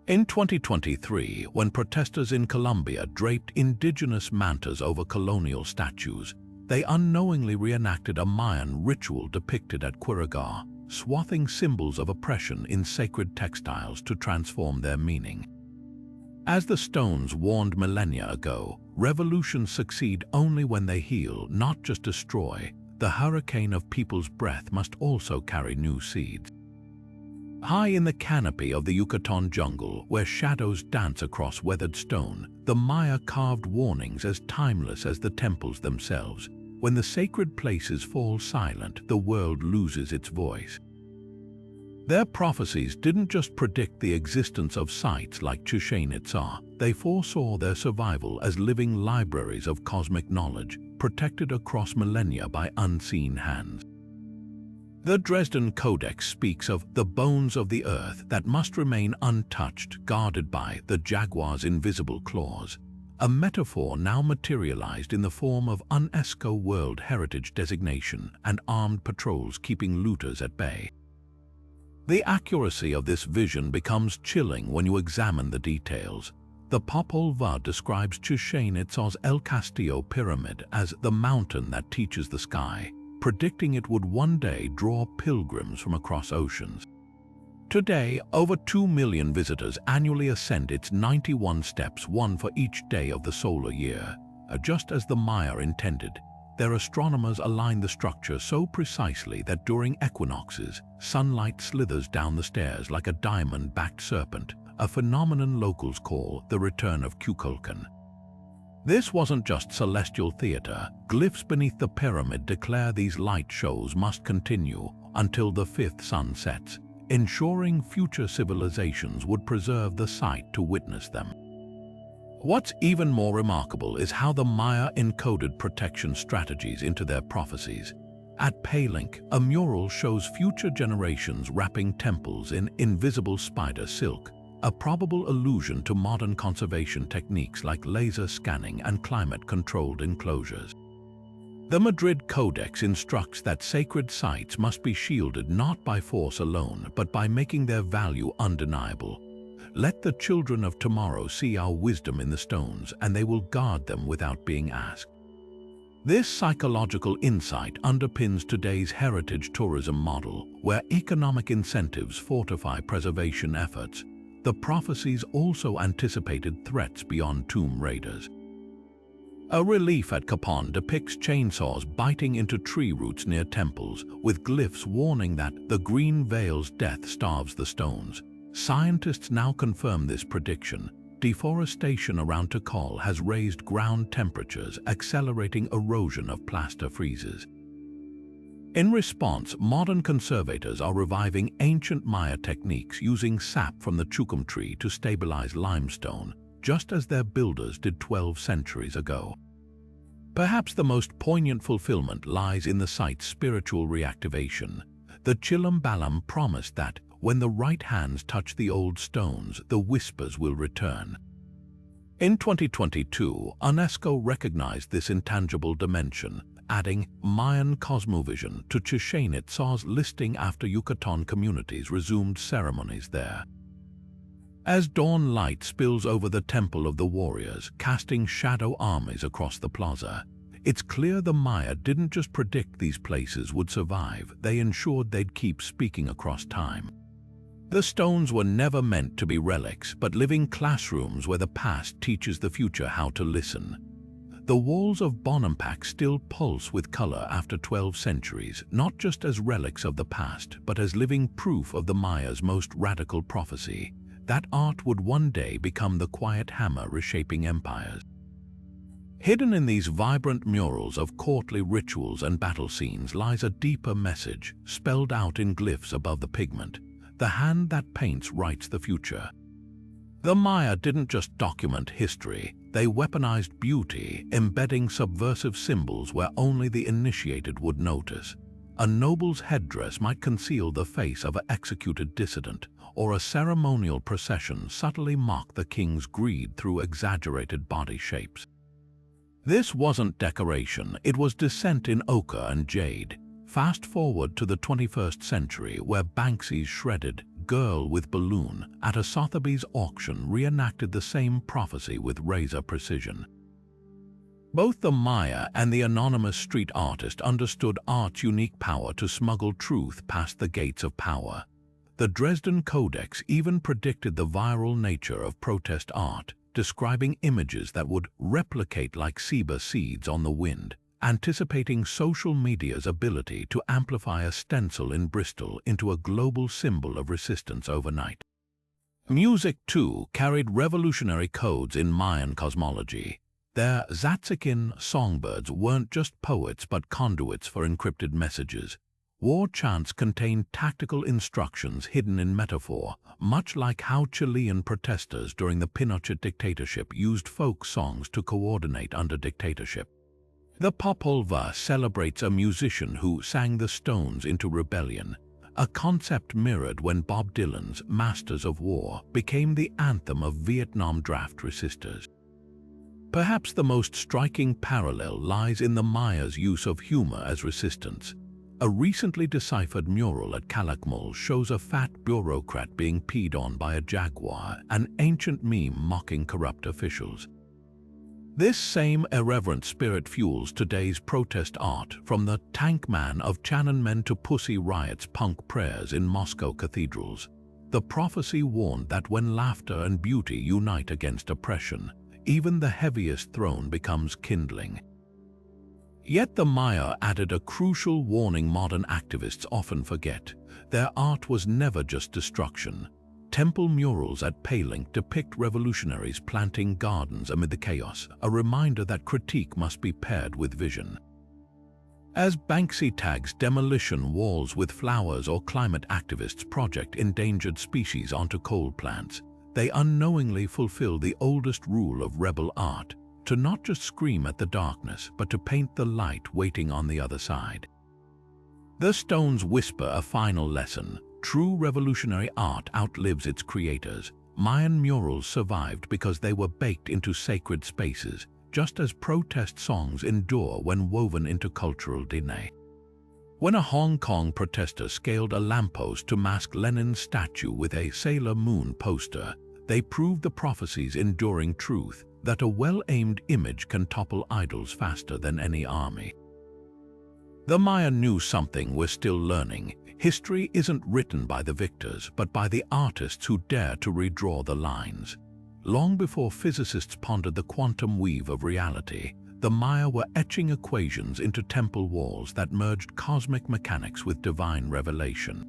In 2023, when protesters in Colombia draped indigenous mantas over colonial statues, they unknowingly reenacted a Mayan ritual depicted at Quirigua, swathing symbols of oppression in sacred textiles to transform their meaning. As the stones warned millennia ago, revolutions succeed only when they heal, not just destroy. The hurricane of people's breath must also carry new seeds. High in the canopy of the Yucatan jungle, where shadows dance across weathered stone, the Maya carved warnings as timeless as the temples themselves. When the sacred places fall silent, the world loses its voice. Their prophecies didn't just predict the existence of sites like Chichén Itzá, they foresaw their survival as living libraries of cosmic knowledge, protected across millennia by unseen hands. The Dresden Codex speaks of the bones of the earth that must remain untouched, guarded by the jaguar's invisible claws, a metaphor now materialized in the form of UNESCO World Heritage designation and armed patrols keeping looters at bay. The accuracy of this vision becomes chilling when you examine the details. The Popol Vuh describes Chichén Itzá's El Castillo pyramid as the mountain that teaches the sky, predicting it would one day draw pilgrims from across oceans. Today, over 2 million visitors annually ascend its 91 steps, one for each day of the solar year. Just as the Maya intended, their astronomers align the structure so precisely that during equinoxes, sunlight slithers down the stairs like a diamond-backed serpent, a phenomenon locals call the return of Kukulkan. This wasn't just celestial theater. Glyphs beneath the pyramid declare these light shows must continue until the fifth sun sets, ensuring future civilizations would preserve the site to witness them. What's even more remarkable is how the Maya encoded protection strategies into their prophecies. At Paylink, a mural shows future generations wrapping temples in invisible spider silk, a probable allusion to modern conservation techniques like laser scanning and climate-controlled enclosures. The Madrid Codex instructs that sacred sites must be shielded not by force alone, but by making their value undeniable. Let the children of tomorrow see our wisdom in the stones, and they will guard them without being asked. This psychological insight underpins today's heritage tourism model, where economic incentives fortify preservation efforts. The prophecies also anticipated threats beyond tomb raiders. A relief at Capon depicts chainsaws biting into tree roots near temples, with glyphs warning that the green veil's death starves the stones. Scientists now confirm this prediction. Deforestation around Decode has raised ground temperatures, accelerating erosion of plaster friezes. In response, modern conservators are reviving ancient Maya techniques using sap from the chukum tree to stabilize limestone, just as their builders did 12 centuries ago. Perhaps the most poignant fulfillment lies in the site's spiritual reactivation. The Chilam Balam promised that when the right hands touch the old stones, the whispers will return. In 2022, UNESCO recognized this intangible dimension, adding Mayan cosmovision to Chichen Itza's listing after Yucatan communities resumed ceremonies there. As dawn light spills over the Temple of the Warriors, casting shadow armies across the plaza, it's clear the Maya didn't just predict these places would survive, they ensured they'd keep speaking across time. The stones were never meant to be relics, but living classrooms where the past teaches the future how to listen. The walls of Bonampak still pulse with color after 12 centuries, not just as relics of the past, but as living proof of the Maya's most radical prophecy, that art would one day become the quiet hammer reshaping empires. Hidden in these vibrant murals of courtly rituals and battle scenes lies a deeper message, spelled out in glyphs above the pigment. The hand that paints writes the future. The Maya didn't just document history, they weaponized beauty, embedding subversive symbols where only the initiated would notice. A noble's headdress might conceal the face of an executed dissident, or a ceremonial procession subtly mock the king's greed through exaggerated body shapes. This wasn't decoration, it was descent in ochre and jade. Fast forward to the 21st century, where Banksy's shredded Girl with Balloon at a Sotheby's auction reenacted the same prophecy with razor precision. Both the Maya and the anonymous street artist understood art's unique power to smuggle truth past the gates of power. The Dresden Codex even predicted the viral nature of protest art, describing images that would replicate like Seba seeds on the wind, anticipating social media's ability to amplify a stencil in Bristol into a global symbol of resistance overnight. Music, too, carried revolutionary codes in Mayan cosmology. Their Tzatzikin songbirds weren't just poets but conduits for encrypted messages. War chants contained tactical instructions hidden in metaphor, much like how Chilean protesters during the Pinochet dictatorship used folk songs to coordinate under dictatorship. The Popolva celebrates a musician who sang the stones into rebellion, a concept mirrored when Bob Dylan's Masters of War became the anthem of Vietnam draft resistors. Perhaps the most striking parallel lies in the Maya's use of humor as resistance. A recently deciphered mural at Calakmul shows a fat bureaucrat being peed on by a jaguar, an ancient meme mocking corrupt officials. This same irreverent spirit fuels today's protest art, from the Tank Man of Tiananmen to Pussy Riot's punk prayers in Moscow cathedrals. the prophecy warned that when laughter and beauty unite against oppression, even the heaviest throne becomes kindling. Yet the Maya added a crucial warning modern activists often forget. Their art was never just destruction. Temple murals at Palenque depict revolutionaries planting gardens amid the chaos, a reminder that critique must be paired with vision. As Banksy tags demolition walls with flowers or climate activists project endangered species onto coal plants, they unknowingly fulfill the oldest rule of rebel art, to not just scream at the darkness, but to paint the light waiting on the other side. The stones whisper a final lesson. True revolutionary art outlives its creators. Mayan murals survived because they were baked into sacred spaces, just as protest songs endure when woven into cultural DNA. When a Hong Kong protester scaled a lamppost to mask Lenin's statue with a Sailor Moon poster, they proved the prophecy's enduring truth, that a well-aimed image can topple idols faster than any army. The Maya knew something we're still learning. History isn't written by the victors, but by the artists who dare to redraw the lines. Long before physicists pondered the quantum weave of reality, the Maya were etching equations into temple walls that merged cosmic mechanics with divine revelation.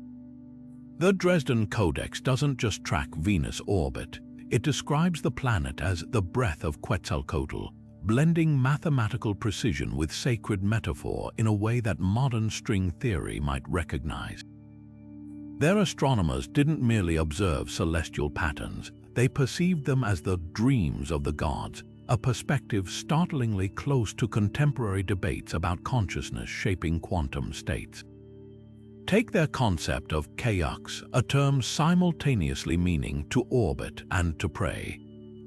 The Dresden Codex doesn't just track Venus' orbit, it describes the planet as the breath of Quetzalcoatl, blending mathematical precision with sacred metaphor in a way that modern string theory might recognize. Their astronomers didn't merely observe celestial patterns, they perceived them as the dreams of the gods, a perspective startlingly close to contemporary debates about consciousness shaping quantum states. Take their concept of kayaks, a term simultaneously meaning to orbit and to pray.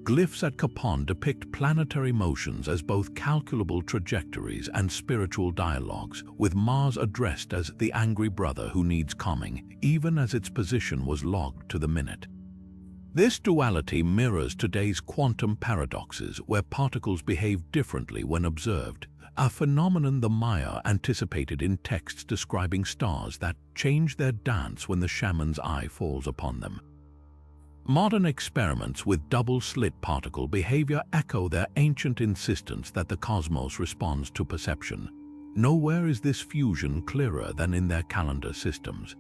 Glyphs at Capon depict planetary motions as both calculable trajectories and spiritual dialogues, with Mars addressed as the angry brother who needs calming, even as its position was logged to the minute. This duality mirrors today's quantum paradoxes, where particles behave differently when observed, a phenomenon the Maya anticipated in texts describing stars that change their dance when the shaman's eye falls upon them. Modern experiments with double-slit particle behavior echo their ancient insistence that the cosmos responds to perception. Nowhere is this fusion clearer than in their calendar systems.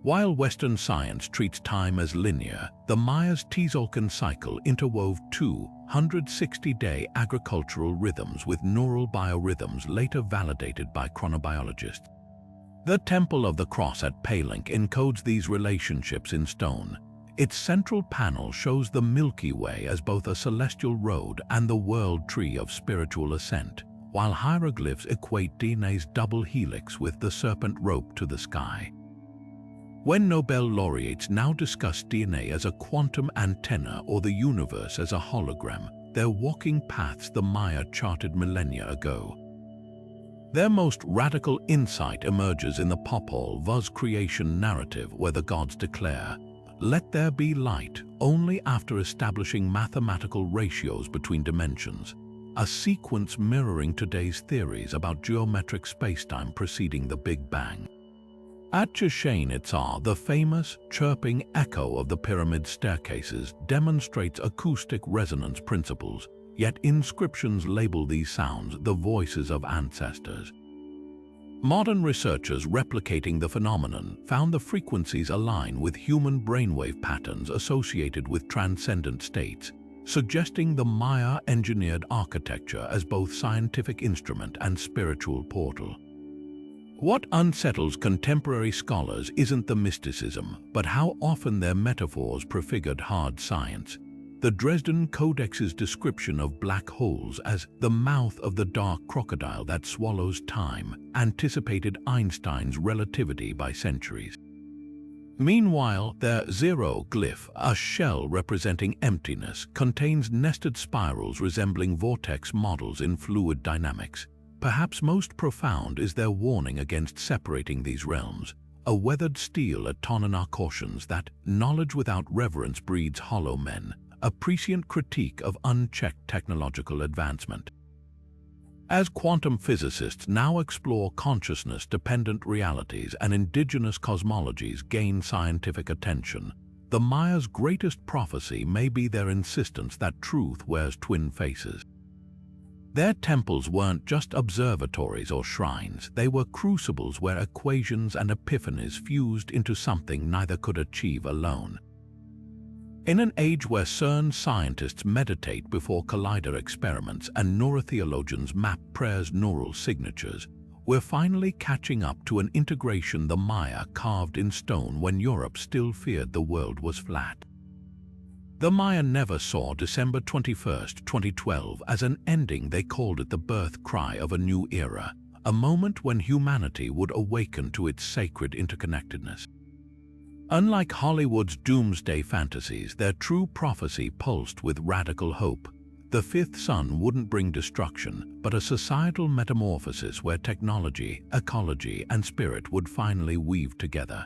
While Western science treats time as linear, the Maya's Tzolk'in cycle interwove 260-day agricultural rhythms with neural biorhythms later validated by chronobiologists. The Temple of the Cross at Palenque encodes these relationships in stone. Its central panel shows the Milky Way as both a celestial road and the world tree of spiritual ascent, while hieroglyphs equate DNA's double helix with the serpent rope to the sky. When Nobel laureates now discuss DNA as a quantum antenna or the universe as a hologram, they're walking paths the Maya charted millennia ago. Their most radical insight emerges in the Popol Vuh's creation narrative, where the gods declare, "Let there be light," only after establishing mathematical ratios between dimensions, a sequence mirroring today's theories about geometric spacetime preceding the Big Bang. At Chichén Itzá, the famous chirping echo of the pyramid staircases demonstrates acoustic resonance principles, yet inscriptions label these sounds the voices of ancestors. Modern researchers replicating the phenomenon found the frequencies align with human brainwave patterns associated with transcendent states, suggesting the Maya engineered architecture as both scientific instrument and spiritual portal. What unsettles contemporary scholars isn't the mysticism, but how often their metaphors prefigured hard science. The Dresden Codex's description of black holes as the mouth of the dark crocodile that swallows time anticipated Einstein's relativity by centuries. Meanwhile, their zero glyph, a shell representing emptiness, contains nested spirals resembling vortex models in fluid dynamics. Perhaps most profound is their warning against separating these realms. A weathered steel at Tonana cautions that knowledge without reverence breeds hollow men, a prescient critique of unchecked technological advancement. As quantum physicists now explore consciousness-dependent realities and indigenous cosmologies gain scientific attention, the Mayas' greatest prophecy may be their insistence that truth wears twin faces. Their temples weren't just observatories or shrines, they were crucibles where equations and epiphanies fused into something neither could achieve alone. In an age where CERN scientists meditate before collider experiments and neurotheologians map prayers' neural signatures, we're finally catching up to an integration the Maya carved in stone when Europe still feared the world was flat. The Maya never saw December 21, 2012 as an ending. They called it the birth cry of a new era, a moment when humanity would awaken to its sacred interconnectedness. Unlike Hollywood's doomsday fantasies, their true prophecy pulsed with radical hope. The fifth sun wouldn't bring destruction, but a societal metamorphosis where technology, ecology, and spirit would finally weave together.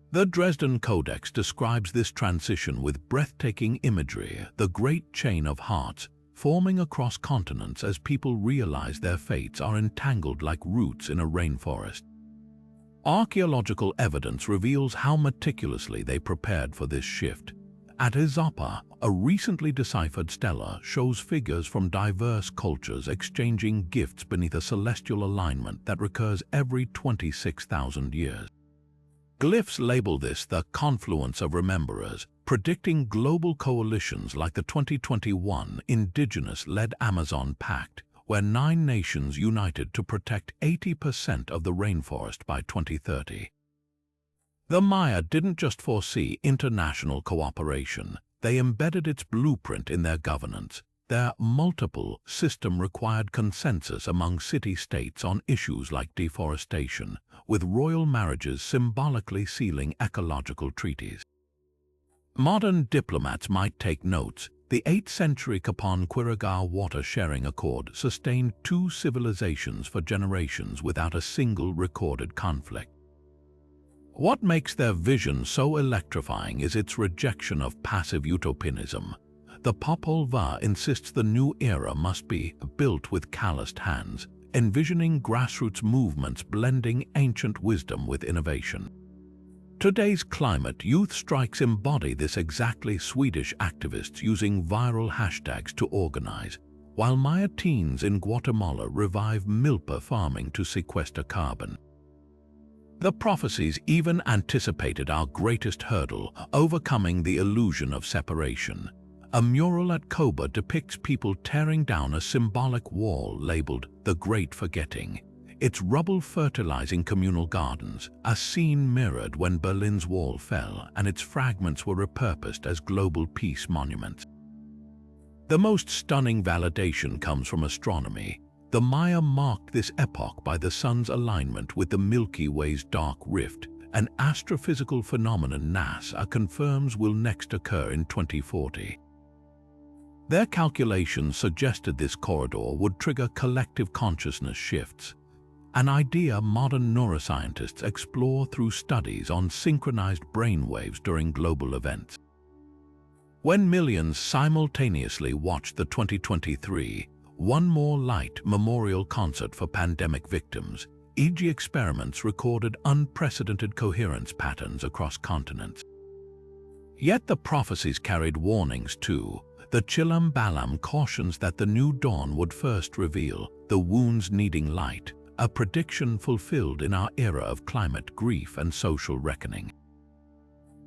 The Dresden Codex describes this transition with breathtaking imagery, the great chain of hearts, forming across continents as people realize their fates are entangled like roots in a rainforest. Archaeological evidence reveals how meticulously they prepared for this shift. At Izapa, a recently deciphered stela shows figures from diverse cultures exchanging gifts beneath a celestial alignment that recurs every 26,000 years. Glyphs label this the confluence of rememberers, predicting global coalitions like the 2021 Indigenous-led Amazon Pact, where 9 nations united to protect 80% of the rainforest by 2030. The Maya didn't just foresee international cooperation, they embedded its blueprint in their governance. Their multiple system required consensus among city-states on issues like deforestation, with royal marriages symbolically sealing ecological treaties. Modern diplomats might take notes. The 8th century Kapon-Quirigao water-sharing accord sustained 2 civilizations for generations without a single recorded conflict. What makes their vision so electrifying is its rejection of passive utopianism. The Popol Vuh insists the new era must be built with calloused hands, envisioning grassroots movements blending ancient wisdom with innovation. Today's climate youth strikes embody this exactly. Swedish activists using viral hashtags to organize, while Maya teens in Guatemala revive milpa farming to sequester carbon. The prophecies even anticipated our greatest hurdle, overcoming the illusion of separation. A mural at Koba depicts people tearing down a symbolic wall labeled "The Great Forgetting," its rubble fertilizing communal gardens, a scene mirrored when Berlin's wall fell and its fragments were repurposed as global peace monuments. The most stunning validation comes from astronomy. The Maya marked this epoch by the sun's alignment with the Milky Way's dark rift, an astrophysical phenomenon NASA confirms will next occur in 2040. Their calculations suggested this corridor would trigger collective consciousness shifts, an idea modern neuroscientists explore through studies on synchronized brainwaves during global events. When millions simultaneously watched the 2023 One More Light memorial concert for pandemic victims, EEG experiments recorded unprecedented coherence patterns across continents. Yet the prophecies carried warnings too. The Chilam Balam cautions that the new dawn would first reveal the wounds needing light, a prediction fulfilled in our era of climate grief and social reckoning.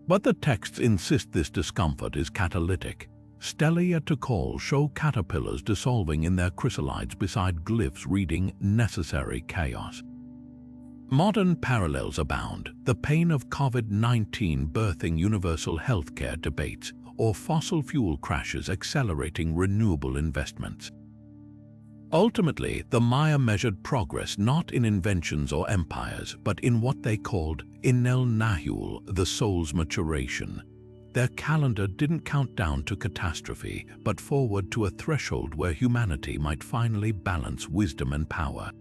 But the texts insist this discomfort is catalytic. Stelae to call show caterpillars dissolving in their chrysalides beside glyphs reading necessary chaos. Modern parallels abound, the pain of COVID-19 birthing universal healthcare debates, or fossil fuel crashes accelerating renewable investments. Ultimately, the Maya measured progress not in inventions or empires, but in what they called Inel Nahul, the soul's maturation. Their calendar didn't count down to catastrophe, but forward to a threshold where humanity might finally balance wisdom and power.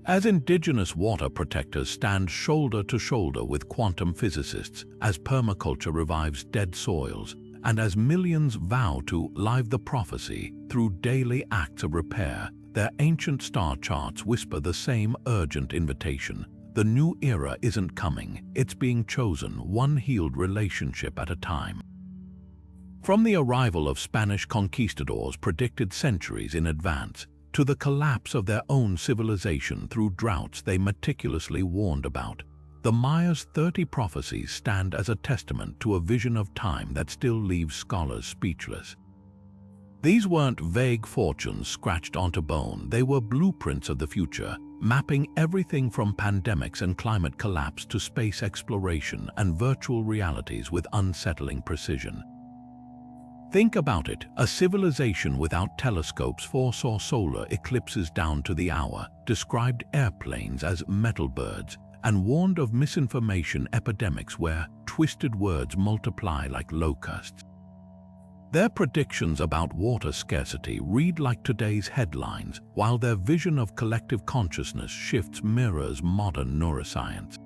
As indigenous water protectors stand shoulder to shoulder with quantum physicists, as permaculture revives dead soils, and as millions vow to live the prophecy through daily acts of repair, their ancient star charts whisper the same urgent invitation. the new era isn't coming, it's being chosen, one healed relationship at a time. From the arrival of Spanish conquistadors predicted centuries in advance, to the collapse of their own civilization through droughts they meticulously warned about, the Mayas' 30 prophecies stand as a testament to a vision of time that still leaves scholars speechless. These weren't vague fortunes scratched onto bone, they were blueprints of the future, mapping everything from pandemics and climate collapse to space exploration and virtual realities with unsettling precision. Think about it, a civilization without telescopes foresaw solar eclipses down to the hour, described airplanes as metal birds, and warned of misinformation epidemics where twisted words multiply like locusts. Their predictions about water scarcity read like today's headlines, while their vision of collective consciousness shifts mirrors modern neuroscience.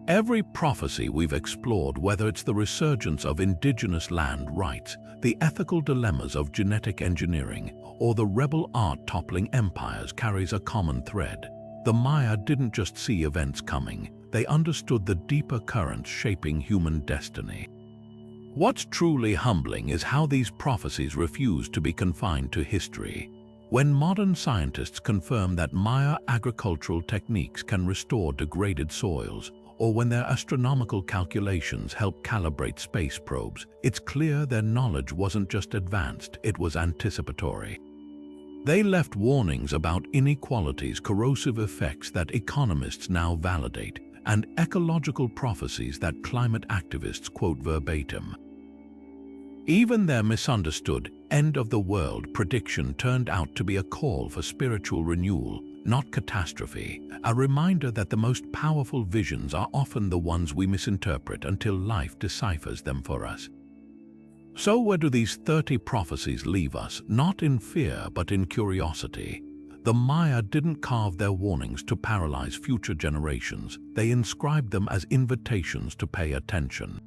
Every prophecy we've explored, whether it's the resurgence of indigenous land rights, the ethical dilemmas of genetic engineering, or the rebel art toppling empires, carries a common thread. The Maya didn't just see events coming, they understood the deeper currents shaping human destiny. What's truly humbling is how these prophecies refuse to be confined to history. When modern scientists confirm that Maya agricultural techniques can restore degraded soils, or when their astronomical calculations help calibrate space probes, it's clear their knowledge wasn't just advanced, it was anticipatory. They left warnings about inequalities, corrosive effects that economists now validate, and ecological prophecies that climate activists quote verbatim. Even their misunderstood end-of-the-world prediction turned out to be a call for spiritual renewal, not catastrophe, a reminder that the most powerful visions are often the ones we misinterpret until life deciphers them for us. So where do these 30 prophecies leave us? Not in fear, but in curiosity. The Maya didn't carve their warnings to paralyze future generations, they inscribed them as invitations to pay attention.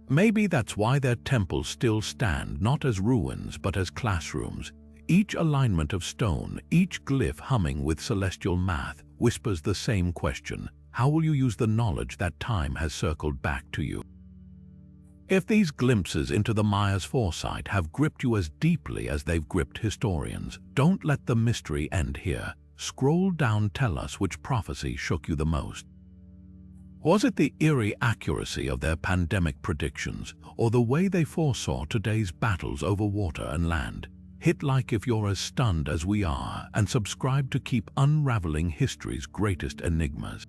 Maybe that's why their temples still stand, not as ruins but as classrooms. Each alignment of stone, each glyph humming with celestial math, whispers the same question: how will you use the knowledge that time has circled back to you? If these glimpses into the Maya's foresight have gripped you as deeply as they've gripped historians, don't let the mystery end here. Scroll down, tell us which prophecy shook you the most. Was it the eerie accuracy of their pandemic predictions, or the way they foresaw today's battles over water and land? Hit like if you're as stunned as we are, and subscribe to keep unraveling history's greatest enigmas.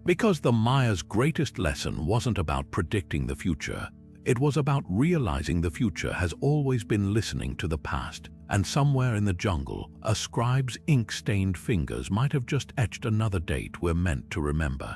Because the Maya's greatest lesson wasn't about predicting the future, it was about realizing the future has always been listening to the past, and somewhere in the jungle, a scribe's ink-stained fingers might have just etched another date we're meant to remember.